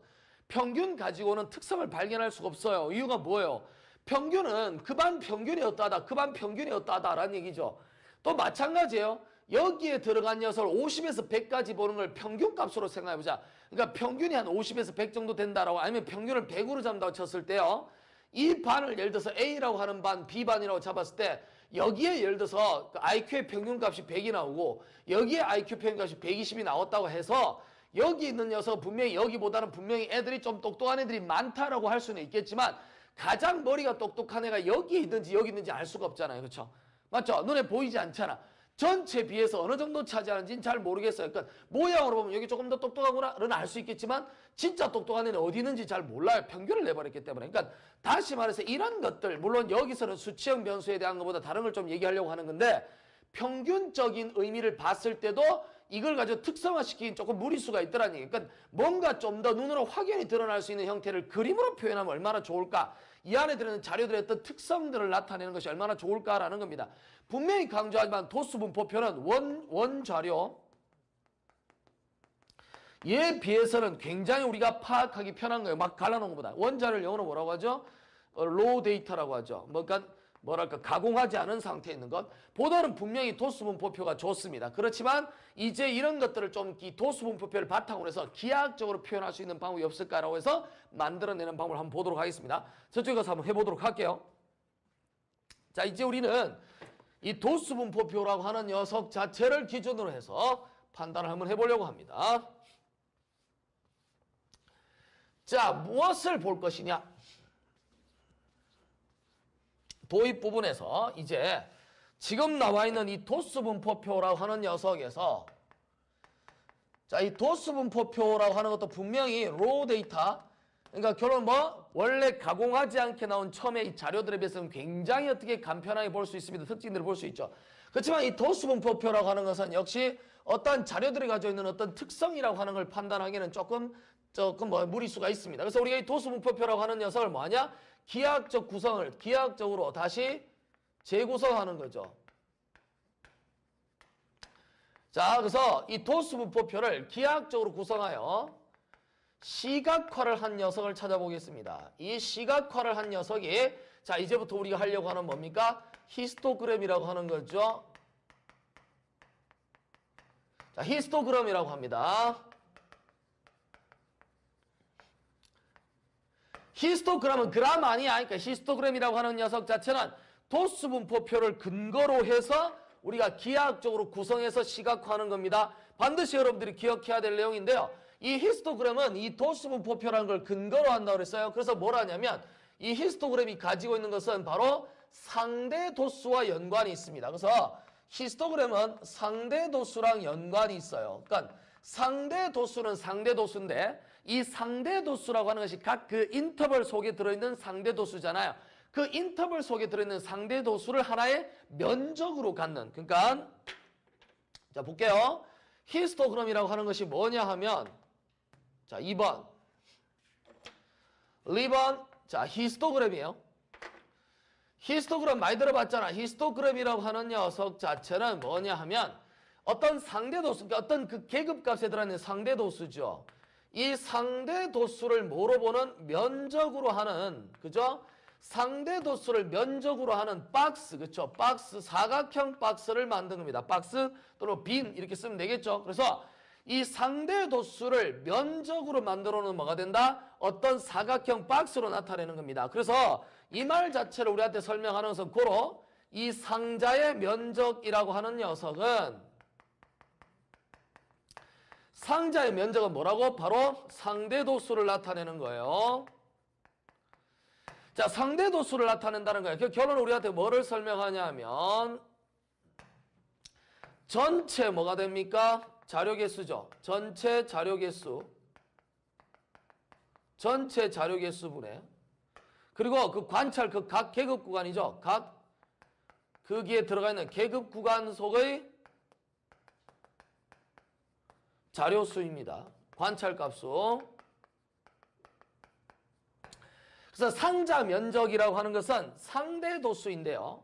평균 가지고는 특성을 발견할 수가 없어요. 이유가 뭐예요? 평균은 그반 평균이 어떠하다 그반 평균이 어떠하다라는 얘기죠. 또 마찬가지예요. 여기에 들어간 녀석을 50에서 100까지 보는 걸 평균값으로 생각해보자. 그러니까 평균이 한 50에서 100 정도 된다라고, 아니면 평균을 100으로 잡는다고 쳤을 때요. 이 반을 예를 들어서 A라고 하는 반, B반이라고 잡았을 때 여기에 예를 들어서 IQ의 평균값이 100이 나오고 여기에 IQ 평균값이 120이 나왔다고 해서 여기 있는 녀석 분명히 여기보다는 분명히 애들이 좀 똑똑한 애들이 많다라고 할 수는 있겠지만 가장 머리가 똑똑한 애가 여기에 있는지 여기 있는지 알 수가 없잖아요. 그렇죠? 맞죠? 눈에 보이지 않잖아. 전체 비해서 어느 정도 차지하는지는 잘 모르겠어요. 그러니까 모양으로 보면 여기 조금 더 똑똑하구나는 알 수 있겠지만 진짜 똑똑한 애는 어디 있는지 잘 몰라요. 평균을 내버렸기 때문에. 그러니까 다시 말해서 이런 것들, 물론 여기서는 수치형 변수에 대한 것보다 다른 걸 좀 얘기하려고 하는 건데, 평균적인 의미를 봤을 때도 이걸 가지고 특성화시키긴 조금 무리수가 있더라는 얘기예요. 그러니까 뭔가 좀 더 눈으로 확연히 드러날 수 있는 형태를 그림으로 표현하면 얼마나 좋을까. 이 안에 들어있는 자료들의 어떤 특성들을 나타내는 것이 얼마나 좋을까라는 겁니다. 분명히 강조하지만 도수분포표는 원 자료, 얘에 비해서는 굉장히 우리가 파악하기 편한 거예요. 막 갈라놓은 것보다. 원자료를 영어로 뭐라고 하죠? 로우 데이터라고 하죠. 뭐랄까 가공하지 않은 상태에 있는 것 보다는 분명히 도수분포표가 좋습니다. 그렇지만 이제 이런 것들을 좀 이 도수분포표를 바탕으로 해서 기하학적으로 표현할 수 있는 방법이 없을까라고 해서 만들어내는 방법을 한번 보도록 하겠습니다. 저쪽에 가서 한번 해보도록 할게요. 자, 이제 우리는 이 도수분포표라고 하는 녀석 자체를 기준으로 해서 판단을 한번 해보려고 합니다. 자, 무엇을 볼 것이냐? 도입 부분에서 이제 지금 나와 있는 이 도수분포표라고 하는 녀석에서, 자, 이 도수분포표라고 하는 것도 분명히 로우 데이터, 그러니까 결론 원래 가공하지 않게 나온 처음에 이 자료들에 비해서는 굉장히 어떻게 간편하게 볼 수 있습니다. 특징들을 볼 수 있죠. 그렇지만 이 도수분포표라고 하는 것은 역시 어떤 자료들이 가지고 있는 어떤 특성이라고 하는 걸 판단하기에는 조금 무리수가 있습니다. 그래서 우리가 이 도수분포표라고 하는 녀석을 뭐하냐? 기하학적 구성을 기하학적으로 다시 재구성하는 거죠. 자, 그래서 이 도수분포표를 기하학적으로 구성하여 시각화를 한 녀석을 찾아보겠습니다. 이 시각화를 한 녀석이, 자, 이제부터 우리가 하려고 하는 뭡니까? 히스토그램이라고 하는 거죠. 자, 히스토그램이라고 합니다. 히스토그램은 그램 아니야. 그러니까 히스토그램이라고 하는 녀석 자체는 도수분포표를 근거로 해서 우리가 기하학적으로 구성해서 시각화하는 겁니다. 반드시 여러분들이 기억해야 될 내용인데요. 이 히스토그램은 이 도수분포표라는 걸 근거로 한다고 그랬어요. 그래서 뭘 하냐면 이 히스토그램이 가지고 있는 것은 바로 상대 도수와 연관이 있습니다. 그래서 히스토그램은 상대 도수랑 연관이 있어요. 그러니까 상대 도수는 상대 도수인데 이 상대 도수라고 하는 것이 각 그 인터벌 속에 들어있는 상대 도수잖아요. 그 인터벌 속에 들어있는 상대 도수를 하나의 면적으로 갖는, 그러니까 자 볼게요. 히스토그램이라고 하는 것이 뭐냐 하면, 자 2번 자 히스토그램이에요. 히스토그램 많이 들어봤잖아. 히스토그램이라고 하는 녀석 자체는 뭐냐 하면 어떤 상대도수, 그러니까 어떤 그 계급값에 들어있는 상대도수죠. 이 상대도수를 뭐로 보는? 면적으로 하는, 그죠? 상대도수를 면적으로 하는 박스, 그쵸? 박스, 사각형 박스를 만든 겁니다. 박스 또는 빈 이렇게 쓰면 되겠죠. 그래서 이 상대도수를 면적으로 만들어 놓으면 뭐가 된다? 어떤 사각형 박스로 나타내는 겁니다. 그래서 이 말 자체를 우리한테 설명하는 것은 고로 이 상자의 면적이라고 하는 녀석은, 상자의 면적은 뭐라고? 바로 상대도수를 나타내는 거예요. 자, 상대도수를 나타낸다는 거예요. 그 결론은 우리한테 뭐를 설명하냐 하면 전체 뭐가 됩니까? 자료 개수죠. 전체 자료 개수. 전체 자료 개수분의. 그리고 그 관찰 그 각 계급 구간이죠. 각 거기에 들어가 있는 계급 구간 속의 자료수입니다. 관찰값수. 그래서 상자 면적이라고 하는 것은 상대도수인데요.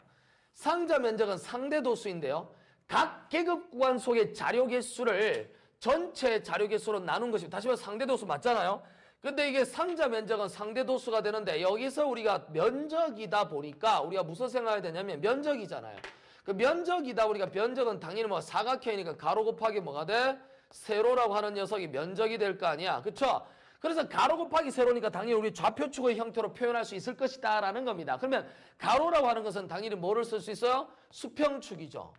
상자 면적은 상대도수인데요. 각 계급 구간 속의 자료 개수를 전체 자료 개수로 나눈 것입니다. 다시 말해서 상대도수 맞잖아요. 근데 이게 상자 면적은 상대도수가 되는데 여기서 우리가 면적이다 보니까 우리가 무슨 생각이 되냐면 면적이잖아요. 그 면적이다 보니까 면적은 당연히 뭐 사각형이니까 가로 곱하기 뭐가 돼? 세로라고 하는 녀석이 면적이 될 거 아니야. 그쵸? 그래서 가로 곱하기 세로니까 당연히 우리 좌표축의 형태로 표현할 수 있을 것이다 라는 겁니다. 그러면 가로라고 하는 것은 당연히 뭐를 쓸 수 있어요? 수평축이죠.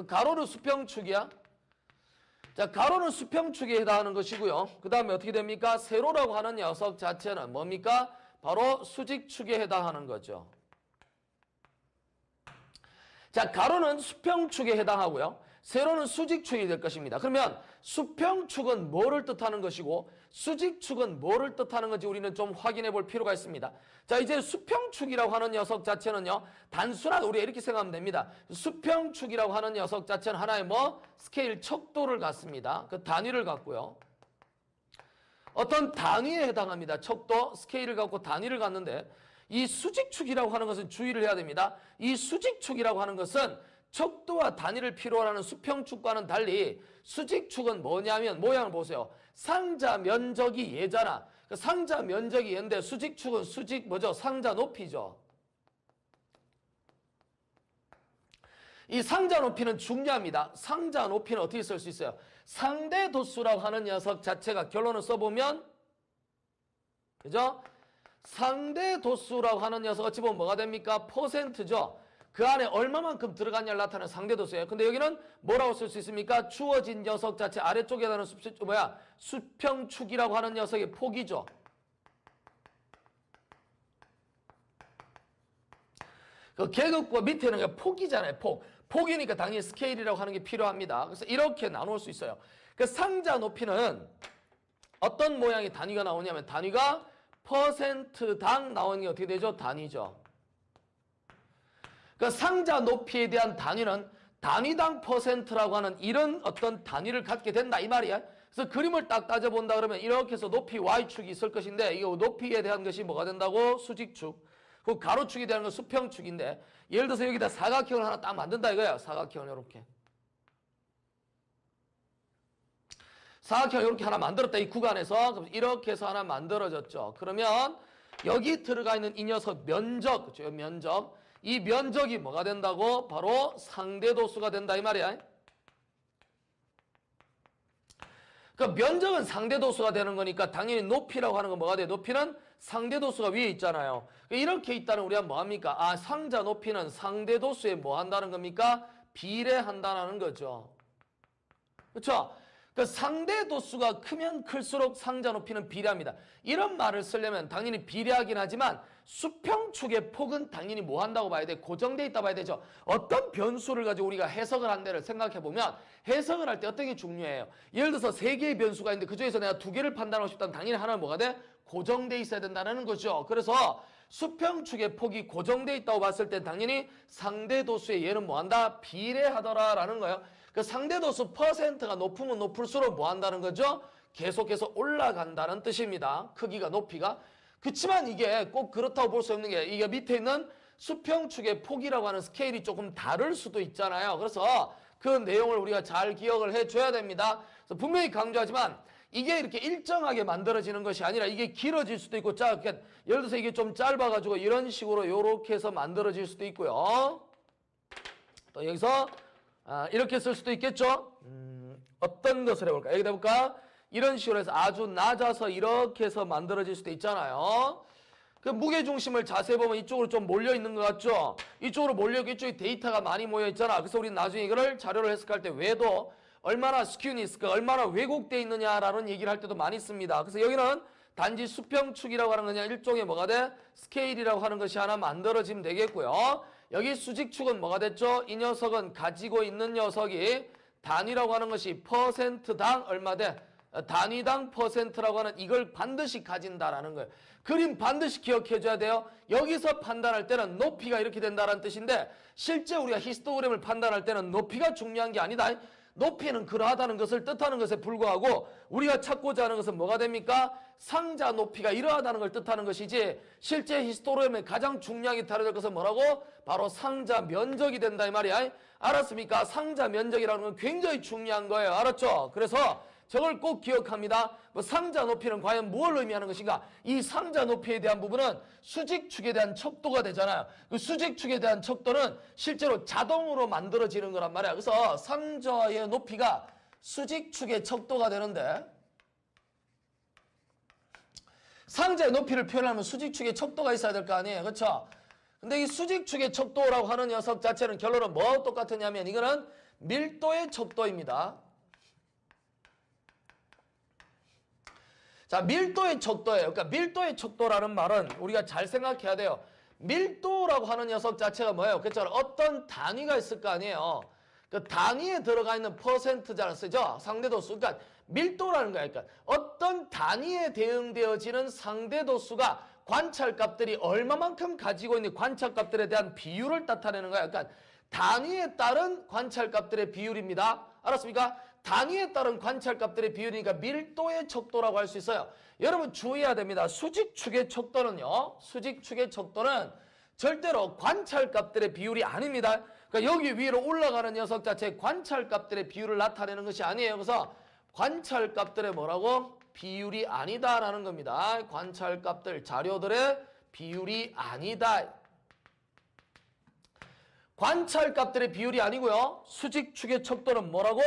가로는 수평축이야. 자, 가로는 수평축에 해당하는 것이고요. 그 다음에 어떻게 됩니까? 세로라고 하는 녀석 자체는 뭡니까? 바로 수직축에 해당하는 거죠. 자, 가로는 수평축에 해당하고요. 세로는 수직축이 될 것입니다. 그러면 수평축은 뭐를 뜻하는 것이고 수직축은 뭐를 뜻하는 건지 우리는 좀 확인해 볼 필요가 있습니다. 자, 이제 수평축이라고 하는 녀석 자체는요. 단순한 우리가 이렇게 생각하면 됩니다. 수평축이라고 하는 녀석 자체는 하나의 뭐 스케일 척도를 갖습니다. 그 단위를 갖고요. 어떤 단위에 해당합니다. 척도, 스케일을 갖고 단위를 갖는데 이 수직축이라고 하는 것은 주의를 해야 됩니다. 이 수직축이라고 하는 것은 척도와 단위를 필요로 하는 수평축과는 달리 수직축은 뭐냐면 모양을 보세요. 상자 면적이 얘잖아. 그 상자 면적이 얘인데 수직축은 수직 뭐죠? 상자 높이죠. 이 상자 높이는 중요합니다. 상자 높이는 어떻게 쓸 수 있어요? 상대도수라고 하는 녀석 자체가 결론을 써보면 그죠? 상대도수라고 하는 녀석 어찌 보면 뭐가 됩니까? 퍼센트죠. 그 안에 얼마만큼 들어갔냐를 나타내는 상대도수예요. 근데 여기는 뭐라고 쓸 수 있습니까? 주어진 녀석 자체 아래쪽에 나는 수평축이라고 하는 녀석의 폭이죠. 그 계급과 밑에는 그냥 폭이잖아요. 폭이니까 당연히 스케일이라고 하는 게 필요합니다. 그래서 이렇게 나눌 수 있어요. 그 상자 높이는 어떤 모양의 단위가 나오냐면 단위가 퍼센트당 나오는 게 어떻게 되죠? 단위죠. 그 상자 높이에 대한 단위는 단위당 퍼센트라고 하는 이런 어떤 단위를 갖게 된다 이 말이야. 그래서 그림을 딱 따져본다 그러면 이렇게 해서 높이 Y축이 있을 것인데 이 높이에 대한 것이 뭐가 된다고? 수직축. 그 가로축에 대한 건 수평축인데 예를 들어서 여기다 사각형을 하나 딱 만든다 이거야. 사각형을 이렇게. 사각형을 이렇게 하나 만들었다. 이 구간에서 그럼 이렇게 해서 하나 만들어졌죠. 그러면 여기 들어가 있는 이 녀석 면적, 그렇죠? 면적. 이 면적이 뭐가 된다고? 바로 상대도수가 된다 이 말이야. 그 면적은 상대도수가 되는 거니까 당연히 높이라고 하는 건 뭐가 돼? 높이는 상대도수가 위에 있잖아요. 이렇게 있다는 우리가 뭐합니까? 아, 상자 높이는 상대도수에 뭐 한다는 겁니까? 비례한다는 거죠. 그렇죠? 그 상대도수가 크면 클수록 상자 높이는 비례합니다. 이런 말을 쓰려면 당연히 비례하긴 하지만 수평축의 폭은 당연히 뭐 한다고 봐야 돼? 고정돼 있다 봐야 되죠. 어떤 변수를 가지고 우리가 해석을 한 데를 생각해 보면 해석을 할 때 어떤 게 중요해요? 예를 들어서 3개의 변수가 있는데 그중에서 내가 2개를 판단하고 싶다면 당연히 하나는 뭐가 돼? 고정돼 있어야 된다는 거죠. 그래서 수평축의 폭이 고정돼 있다고 봤을 때 당연히 상대도수에 얘는 뭐 한다? 비례하더라라는 거예요. 그 상대도수 퍼센트가 높으면 높을수록 뭐 한다는 거죠? 계속해서 올라간다는 뜻입니다. 크기가 높이가. 그렇지만 이게 꼭 그렇다고 볼 수 없는 게 이게 밑에 있는 수평축의 폭이라고 하는 스케일이 조금 다를 수도 있잖아요. 그래서 그 내용을 우리가 잘 기억을 해줘야 됩니다. 그래서 분명히 강조하지만 이게 이렇게 일정하게 만들어지는 것이 아니라 이게 길어질 수도 있고 예를 들어서 이게 좀 짧아가지고 이런 식으로 이렇게 해서 만들어질 수도 있고요. 또 여기서 이렇게 쓸 수도 있겠죠. 어떤 것을 해볼까? 여기다 해볼까? 이런 식으로 해서 아주 낮아서 이렇게 해서 만들어질 수도 있잖아요. 그 무게중심을 자세히 보면 이쪽으로 좀 몰려있는 것 같죠? 이쪽으로 몰려있고 이쪽에 데이터가 많이 모여있잖아. 그래서 우리는 나중에 이거를 자료를 해석할 때 왜도 얼마나 스큐니 있을까, 얼마나 왜곡되어 있느냐라는 얘기를 할 때도 많이 씁니다. 그래서 여기는 단지 수평축이라고 하는 거냐 일종의 뭐가 돼? 스케일이라고 하는 것이 하나 만들어지면 되겠고요. 여기 수직축은 뭐가 됐죠? 이 녀석은 가지고 있는 녀석이 단위라고 하는 것이 퍼센트당 얼마 돼? 단위당 퍼센트라고 하는 이걸 반드시 가진다라는 거예요. 그림 반드시 기억해 줘야 돼요. 여기서 판단할 때는 높이가 이렇게 된다는 뜻인데 실제 우리가 히스토그램을 판단할 때는 높이가 중요한 게 아니다. 높이는 그러하다는 것을 뜻하는 것에 불구하고 우리가 찾고자 하는 것은 뭐가 됩니까? 상자 높이가 이러하다는 걸 뜻하는 것이지 실제 히스토그램의 가장 중요하게 다뤄질 것은 뭐라고? 바로 상자 면적이 된다 이 말이야. 알았습니까? 상자 면적이라는 건 굉장히 중요한 거예요. 알았죠? 그래서 저걸 꼭 기억합니다. 상자 높이는 과연 무엇을 의미하는 것인가? 이 상자 높이에 대한 부분은 수직축에 대한 척도가 되잖아요. 그 수직축에 대한 척도는 실제로 자동으로 만들어지는 거란 말이야. 그래서 상자의 높이가 수직축의 척도가 되는데 상자의 높이를 표현하면 수직축의 척도가 있어야 될 거 아니에요. 그렇죠? 근데 이 수직축의 척도라고 하는 녀석 자체는 결론은 뭐 똑같으냐면 이거는 밀도의 척도입니다. 자, 밀도의 척도예요. 그러니까 밀도의 척도라는 말은 우리가 잘 생각해야 돼요. 밀도라고 하는 녀석 자체가 뭐예요? 그렇죠? 어떤 단위가 있을 거 아니에요. 그 단위에 들어가 있는 퍼센트자를 쓰죠. 상대도수. 그러니까 밀도라는 거야. 그러니까 어떤 단위에 대응되어지는 상대도수가 관찰값들이 얼마만큼 가지고 있는 관찰값들에 대한 비율을 나타내는 거야. 그러니까 단위에 따른 관찰값들의 비율입니다. 알았습니까? 단위에 따른 관찰값들의 비율이니까 밀도의 척도라고 할 수 있어요. 여러분 주의해야 됩니다. 수직축의 척도는요. 수직축의 척도는 절대로 관찰값들의 비율이 아닙니다. 그러니까 여기 위로 올라가는 녀석 자체의 관찰값들의 비율을 나타내는 것이 아니에요. 그래서 관찰값들의 뭐라고? 비율이 아니다라는 겁니다. 관찰값들, 자료들의 비율이 아니다. 관찰값들의 비율이 아니고요. 수직축의 척도는 뭐라고?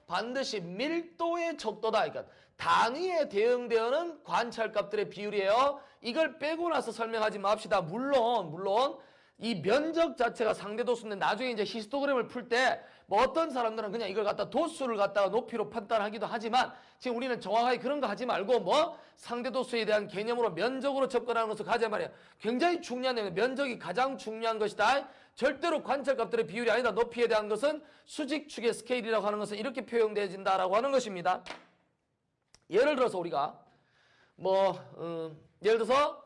반드시 밀도의 척도다. 그러니까 단위에 대응되는 관찰값들의 비율이에요. 이걸 빼고 나서 설명하지 맙시다. 물론 이 면적 자체가 상대도수인데 나중에 이제 히스토그램을 풀 때 뭐 어떤 사람들은 그냥 이걸 갖다 도수를 갖다가 높이로 판단하기도 하지만 지금 우리는 정확하게 그런 거 하지 말고 뭐 상대도수에 대한 개념으로 면적으로 접근하는 것을 가자 말이야. 굉장히 중요한 내용. 면적이 가장 중요한 것이다. 절대로 관찰값들의 비율이 아니다. 높이에 대한 것은 수직축의 스케일이라고 하는 것은 이렇게 표현되어진다라고 하는 것입니다. 예를 들어서 우리가 예를 들어서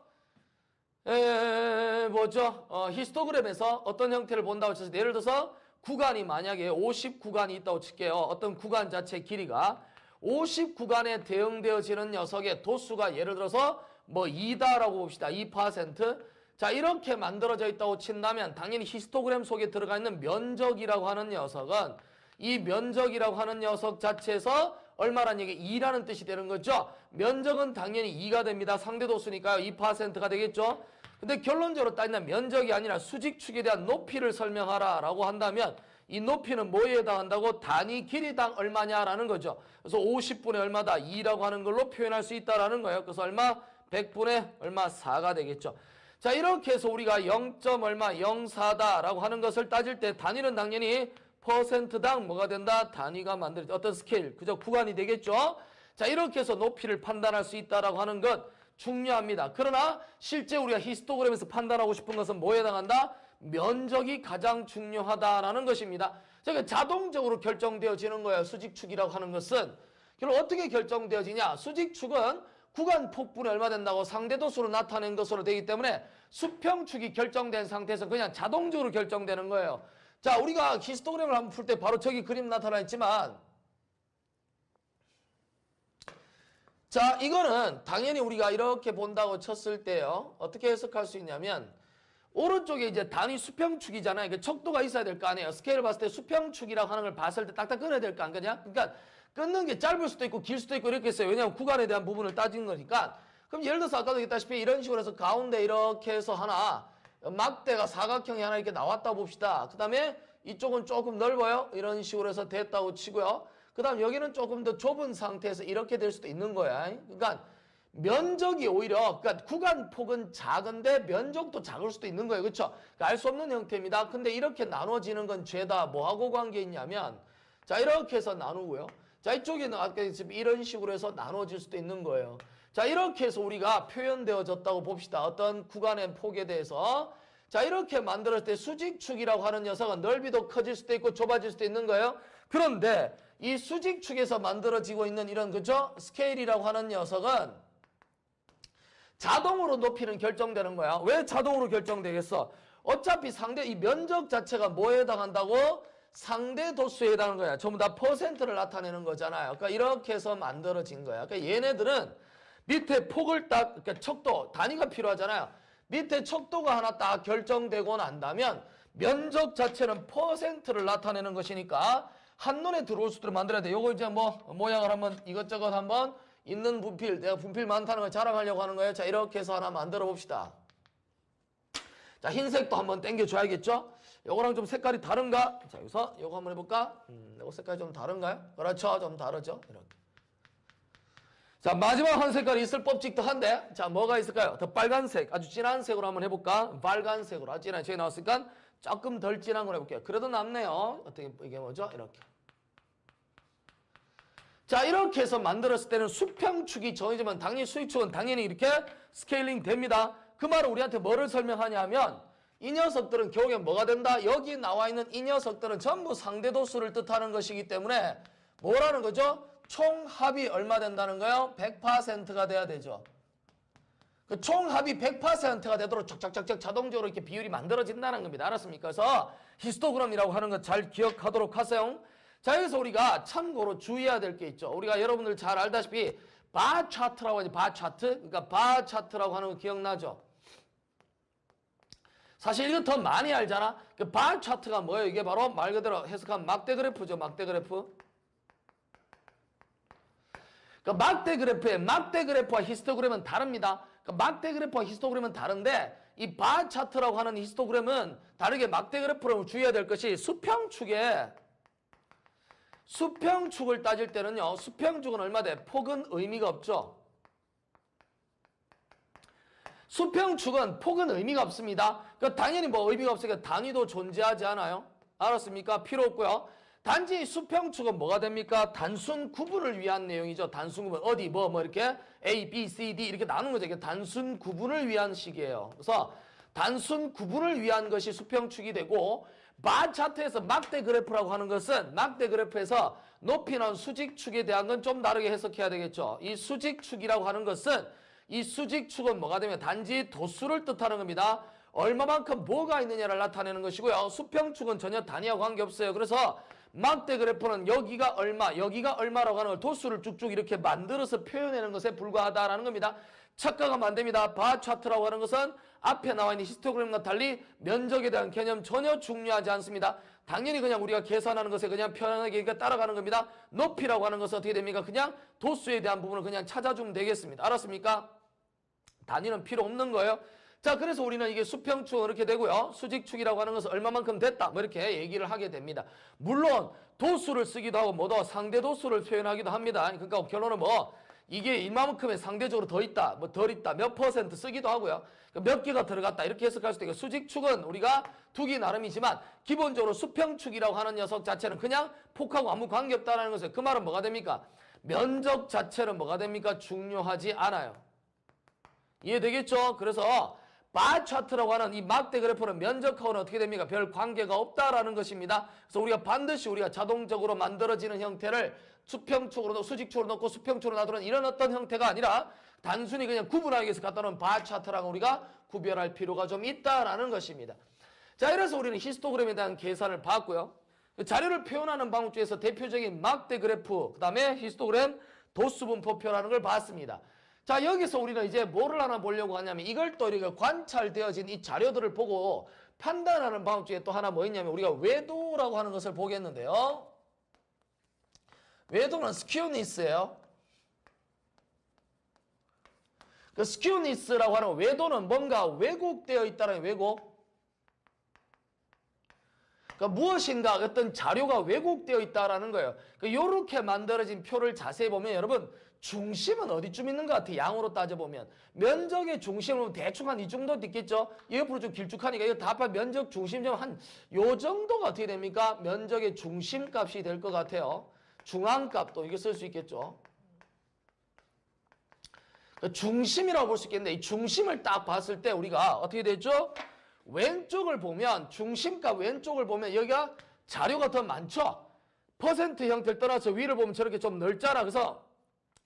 히스토그램에서 어떤 형태를 본다고 쳤을 때 예를 들어서 구간이 만약에 50구간이 있다고 칠게요. 어떤 구간 자체의 길이가 50구간에 대응되어지는 녀석의 도수가 예를 들어서 2다라고 봅시다. 2%. 자, 이렇게 만들어져 있다고 친다면 당연히 히스토그램 속에 들어가 있는 면적이라고 하는 녀석은 이 면적이라고 하는 녀석 자체에서 얼마란 얘기? 2라는 뜻이 되는 거죠. 면적은 당연히 2가 됩니다. 상대도수니까요. 2%가 되겠죠. 근데 결론적으로 따지면 면적이 아니라 수직축에 대한 높이를 설명하라 라고 한다면 이 높이는 뭐에 해당한다고? 단위 길이당 얼마냐라는 거죠. 그래서 50분의 얼마다? 2라고 하는 걸로 표현할 수 있다라는 거예요. 그래서 얼마? 100분의 얼마? 4가 되겠죠. 자, 이렇게 해서 우리가 0.04다라고 하는 것을 따질 때 단위는 당연히 퍼센트당 뭐가 된다? 단위가 만들어져. 어떤 스케일, 그죠? 구간이 되겠죠? 자, 이렇게 해서 높이를 판단할 수 있다라고 하는 것 중요합니다. 그러나 실제 우리가 히스토그램에서 판단하고 싶은 것은 뭐에 해당한다? 면적이 가장 중요하다라는 것입니다. 그러니까 자동적으로 결정되어지는 거예요. 수직축이라고 하는 것은. 결국 어떻게 결정되어지냐? 수직축은 구간 폭분이 얼마 된다고 상대도수로 나타낸 것으로 되기 때문에 수평축이 결정된 상태에서 그냥 자동적으로 결정되는 거예요. 자, 우리가 히스토그램을 한번 풀 때 바로 저기 그림 나타나 있지만 자, 이거는 당연히 우리가 이렇게 본다고 쳤을 때요. 어떻게 해석할 수 있냐면 오른쪽에 이제 단위 수평축이잖아요. 그 척도가 있어야 될 거 아니에요. 스케일을 봤을 때 수평축이라고 하는 걸 봤을 때 딱딱 끊어야 될 거 아니냐? 그러니까 끊는 게 짧을 수도 있고 길 수도 있고 이렇게 했어요. 왜냐하면 구간에 대한 부분을 따지는 거니까. 그럼 예를 들어서 아까도 얘기했다시피 이런 식으로 해서 가운데 이렇게 해서 하나 막대가 사각형이 하나 이렇게 나왔다 봅시다. 그 다음에 이쪽은 조금 넓어요. 이런 식으로 해서 됐다고 치고요. 그 다음 여기는 조금 더 좁은 상태에서 이렇게 될 수도 있는 거야. 그러니까 면적이 오히려 그러니까 구간 폭은 작은데 면적도 작을 수도 있는 거예요. 그렇죠? 그러니까 알 수 없는 형태입니다. 근데 이렇게 나눠지는 건 죄다 뭐하고 관계 있냐면 자, 이렇게 해서 나누고요. 자, 이쪽에는 아까 이런 식으로 해서 나눠질 수도 있는 거예요. 자, 이렇게 해서 우리가 표현되어졌다고 봅시다. 어떤 구간의 폭에 대해서. 자, 이렇게 만들었을 때 수직축이라고 하는 녀석은 넓이도 커질 수도 있고 좁아질 수도 있는 거예요. 그런데 이 수직축에서 만들어지고 있는 이런 그죠? 스케일이라고 하는 녀석은 자동으로 높이는 결정되는 거야. 왜 자동으로 결정되겠어? 어차피 상대 이 면적 자체가 뭐에 해당한다고? 상대 도수에 해당하는 거야. 전부 다 퍼센트를 나타내는 거잖아요. 그러니까 이렇게 해서 만들어진 거야. 그러니까 얘네들은 밑에 폭을 딱, 그러니까 척도, 단위가 필요하잖아요. 밑에 척도가 하나 딱 결정되고 난다면 면적 자체는 퍼센트를 나타내는 것이니까 한눈에 들어올 수 있도록 만들어야 돼. 요거 이제 뭐 모양을 한번 이것저것 한번 있는 분필, 내가 분필 많다는 걸 자랑하려고 하는 거예요. 자, 이렇게 해서 하나 만들어 봅시다. 자, 흰색도 한번 당겨줘야겠죠? 요거랑 좀 색깔이 다른가? 자, 여기서 요거 한번 해볼까? 요거 색깔이 좀 다른가요? 그렇죠. 좀 다르죠? 이렇게. 자, 마지막 한 색깔이 있을 법칙도 한데, 자, 뭐가 있을까요? 더 빨간색, 아주 진한 색으로 한번 해볼까? 빨간색으로, 아주 진한, 저기 나왔으니까 조금 덜 진한 걸 해볼게요. 그래도 남네요. 어떻게, 이게 뭐죠? 이렇게. 자, 이렇게 해서 만들었을 때는 수평축이 정해지면 당연히 수직축은 당연히 이렇게 스케일링 됩니다. 그 말은 우리한테 뭐를 설명하냐면 이 녀석들은 결국에 뭐가 된다? 여기 나와 있는 이 녀석들은 전부 상대도수를 뜻하는 것이기 때문에 뭐라는 거죠? 총합이 얼마 된다는 거예요? 100%가 돼야 되죠. 그 총합이 100%가 되도록 쫙쫙쫙쫙 자동적으로 이렇게 비율이 만들어진다는 겁니다. 알았습니까? 그래서 히스토그램이라고 하는 거 잘 기억하도록 하세요. 자, 여기서 우리가 참고로 주의해야 될 게 있죠. 우리가 여러분들 잘 알다시피 바 차트라고 하지, 바 차트? 그러니까 바 차트라고 하는 거 기억나죠? 사실 이거 더 많이 알잖아. 그 바 차트가 뭐예요? 이게 바로 말 그대로 해석하면 막대 그래프죠. 막대 그래프. 그러니까 막대 그래프와 히스토그램은 다릅니다. 그러니까 막대 그래프와 히스토그램은 다른데 이 바 차트라고 하는 히스토그램은 다르게 막대 그래프로 주의해야 될 것이 수평축을 따질 때는요. 수평축은 얼마 돼? 폭은 의미가 없죠. 수평축은 폭은 의미가 없습니다. 그러니까 당연히 뭐 의미가 없으니까 단위도 존재하지 않아요. 알았습니까? 필요 없고요. 단지 수평축은 뭐가 됩니까? 단순 구분을 위한 내용이죠. 단순 구분. 어디 뭐 이렇게 A, B, C, D 이렇게 나누는 거죠. 이게 단순 구분을 위한 식이에요. 그래서 단순 구분을 위한 것이 수평축이 되고 바 차트에서 막대 그래프라고 하는 것은 막대 그래프에서 높이는 수직축에 대한 건 좀 다르게 해석해야 되겠죠. 이 수직축이라고 하는 것은 이 수직축은 뭐가 되면 단지 도수를 뜻하는 겁니다. 얼마만큼 뭐가 있느냐를 나타내는 것이고요. 수평축은 전혀 단위와 관계없어요. 그래서 막대 그래프는 여기가 얼마, 여기가 얼마라고 하는 걸 도수를 쭉쭉 이렇게 만들어서 표현하는 것에 불과하다라는 겁니다. 착각하면 안 됩니다. 바 차트라고 하는 것은 앞에 나와 있는 히스토그램과 달리 면적에 대한 개념 전혀 중요하지 않습니다. 당연히 그냥 우리가 계산하는 것에 그냥 편하게 따라가는 겁니다. 높이라고 하는 것은 어떻게 됩니까? 그냥 도수에 대한 부분을 그냥 찾아주면 되겠습니다. 알았습니까? 단위는 필요 없는 거예요. 자, 그래서 우리는 이게 수평축은 이렇게 되고요. 수직축이라고 하는 것은 얼마만큼 됐다. 뭐 이렇게 얘기를 하게 됩니다. 물론 도수를 쓰기도 하고 뭐더 상대 도수를 표현하기도 합니다. 그러니까 결론은 뭐 이게 이만큼의 상대적으로 더 있다, 뭐 덜 있다, 몇 퍼센트 쓰기도 하고요. 몇 개가 들어갔다 이렇게 해석할 수도 있고 수직축은 우리가 두기 나름이지만 기본적으로 수평축이라고 하는 녀석 자체는 그냥 폭하고 아무 관계없다는 것이에요. 그 말은 뭐가 됩니까? 면적 자체는 뭐가 됩니까? 중요하지 않아요. 이해되겠죠? 그래서 바 차트라고 하는 이 막대 그래프는 면적하고는 어떻게 됩니까? 별 관계가 없다라는 것입니다. 그래서 우리가 반드시 우리가 자동적으로 만들어지는 형태를 수평축으로 수직축으로 넣고 수평축으로 놔두는 이런 어떤 형태가 아니라 단순히 그냥 구분하기 위해서 갖다 놓은 바 차트라고 우리가 구별할 필요가 좀 있다라는 것입니다. 자, 이래서 우리는 히스토그램에 대한 계산을 봤고요. 자료를 표현하는 방법 중에서 대표적인 막대 그래프, 그 다음에 히스토그램 도수분포표라는 걸 봤습니다. 자, 여기서 우리는 이제 뭐를 하나 보려고 하냐면 이걸 또 우리가 관찰되어진 이 자료들을 보고 판단하는 방법 중에 또 하나 뭐 있냐면 우리가 외도라고 하는 것을 보겠는데요. 외도는 스큐니스예요. 그 스큐니스라고 하는 외도는 뭔가 왜곡되어 있다는 왜곡. 그러니까 무엇인가 어떤 자료가 왜곡되어 있다라는 거예요. 이렇게 만들어진 표를 자세히 보면 여러분 중심은 어디쯤 있는 것 같아요? 양으로 따져보면. 면적의 중심은 대충 한 이 정도 있겠죠? 이 옆으로 좀 길쭉하니까 이거 다 합하면 면적 중심점 한 요 정도가 어떻게 됩니까? 면적의 중심값이 될 것 같아요. 중앙값도 이게 쓸 수 있겠죠? 중심이라고 볼 수 있겠는데 이 중심을 딱 봤을 때 우리가 어떻게 되죠? 왼쪽을 보면 중심값 왼쪽을 보면 여기가 자료가 더 많죠. 퍼센트 형태를 떠나서 위를 보면 저렇게 좀 넓잖아. 그래서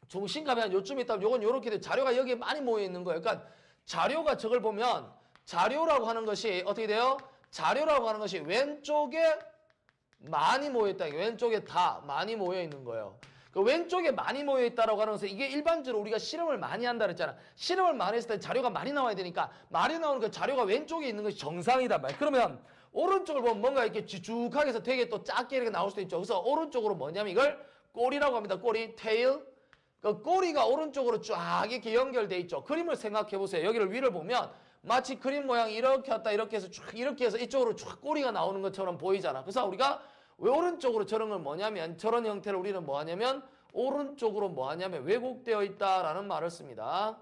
중심값이 한 요쯤 있다면 요건 요렇게 돼. 자료가 여기에 많이 모여 있는 거예요. 그러니까 자료가 저걸 보면 자료라고 하는 것이 어떻게 돼요? 자료라고 하는 것이 왼쪽에 많이 모여 있다. 왼쪽에 다 많이 모여 있는 거예요. 그 왼쪽에 많이 모여 있다라고 하는 것은 이게 일반적으로 우리가 실험을 많이 한다 그랬잖아. 실험을 많이 했을 때 자료가 많이 나와야 되니까 많이 나오는 그 자료가 왼쪽에 있는 것이 정상이단 말이야. 그러면 오른쪽을 보면 뭔가 이렇게 지쭉하게 해서 되게 또 작게 이렇게 나올 수도 있죠. 그래서 오른쪽으로 뭐냐면 이걸 꼬리라고 합니다. 꼬리, 테일. 그 꼬리가 오른쪽으로 쫙 이렇게 연결돼 있죠. 그림을 생각해 보세요. 여기를 위를 보면 마치 그림 모양이 이렇게 왔다 이렇게 해서 쭉 이렇게 해서 이쪽으로 쭉 꼬리가 나오는 것처럼 보이잖아. 그래서 우리가 왜 오른쪽으로 저런 걸 뭐냐면 저런 형태를 우리는 뭐 하냐면 오른쪽으로 뭐 하냐면 왜곡되어 있다라는 말을 씁니다.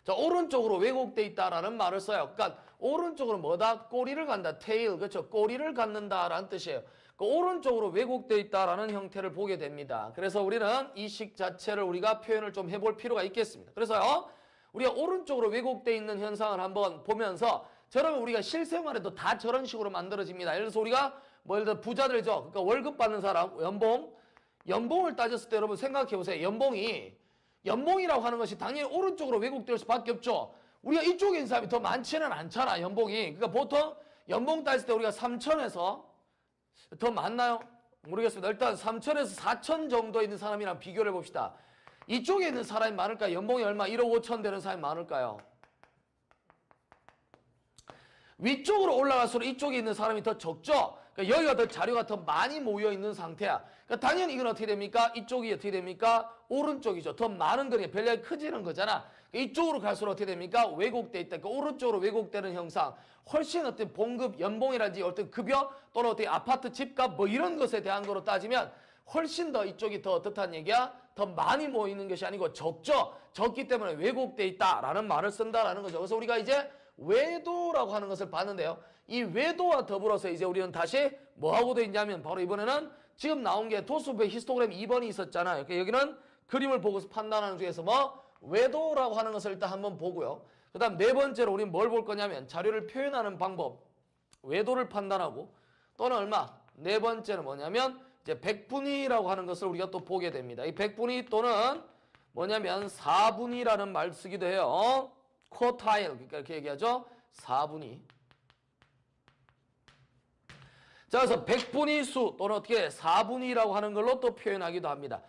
자, 오른쪽으로 왜곡되어 있다라는 말을 써요. 그러니까 오른쪽으로 뭐다? 꼬리를 간다. 테일. 그렇죠? 꼬리를 갖는다라는 뜻이에요. 그 오른쪽으로 왜곡되어 있다라는 형태를 보게 됩니다. 그래서 우리는 이 식 자체를 우리가 표현을 좀 해볼 필요가 있겠습니다. 그래서요. 우리가 오른쪽으로 왜곡되어 있는 현상을 한번 보면서 저러면 우리가 실생활에도 다 저런 식으로 만들어집니다. 예를 들어서 우리가 뭐 예를 들어 부자들이죠. 그러니까 월급 받는 사람, 연봉을 따졌을 때 여러분 생각해 보세요. 연봉이라고 하는 것이 당연히 오른쪽으로 왜곡될 수밖에 없죠. 우리가 이쪽에 있는 사람이 더 많지는 않잖아, 연봉이. 그러니까 보통 연봉 따질 때 우리가 3천에서 더 많나요? 모르겠습니다. 일단 3천에서 4천 정도 있는 사람이랑 비교를 해봅시다. 이쪽에 있는 사람이 많을까요? 연봉이 얼마? 1억 5천 되는 사람이 많을까요? 위쪽으로 올라갈수록 이쪽에 있는 사람이 더 적죠? 그러니까 여기가 더 자료가 더 많이 모여 있는 상태야. 그러니까 당연히 이건 어떻게 됩니까? 이쪽이 어떻게 됩니까? 오른쪽이죠. 더 많은 거니까 별량이 커지는 거잖아. 그러니까 이쪽으로 갈수록 어떻게 됩니까? 왜곡돼 있다. 그러니까 오른쪽으로 왜곡되는 형상. 훨씬 어떤 봉급, 연봉이라든지 어떤 급여 또는 어떤 아파트 집값 뭐 이런 것에 대한 거로 따지면 훨씬 더 이쪽이 더 어떻다는 얘기야? 더 많이 모이는 것이 아니고 적죠. 적기 때문에 왜곡돼 있다라는 말을 쓴다라는 거죠. 그래서 우리가 이제 외도라고 하는 것을 봤는데요. 이 외도와 더불어서 이제 우리는 다시 뭐하고 돼 있냐면 바로 이번에는 지금 나온 게 도수부의 히스토그램 2번이 있었잖아요. 그러니까 여기는 그림을 보고서 판단하는 중에서 뭐 외도라고 하는 것을 일단 한번 보고요. 그 다음 네 번째로 우리는 뭘 볼 거냐면 자료를 표현하는 방법, 외도를 판단하고 또는 얼마? 네 번째는 뭐냐면 이제 백분위라고 하는 것을 우리가 또 보게 됩니다. 이 백분위 또는 뭐냐면 4분위라는 말 쓰기도 해요. 쿼타일, 그러니까 이렇게 얘기하죠. 4분위. 자, 그래서 백분위수 또는 어떻게 4분위라고 하는 걸로 또 표현하기도 합니다.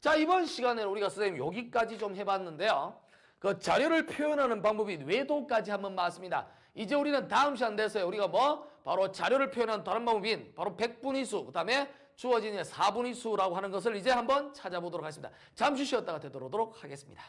자, 이번 시간에 우리가 선생님 여기까지 좀 해봤는데요. 그 자료를 표현하는 방법이 외도까지 한번 봤습니다. 이제 우리는 다음 시간 돼서요. 우리가 뭐 바로 자료를 표현하는 다른 방법인 바로 백분위수, 그 다음에 주어진 4분위수라고 하는 것을 이제 한번 찾아보도록 하겠습니다. 잠시 쉬었다가 되돌아오도록 하겠습니다.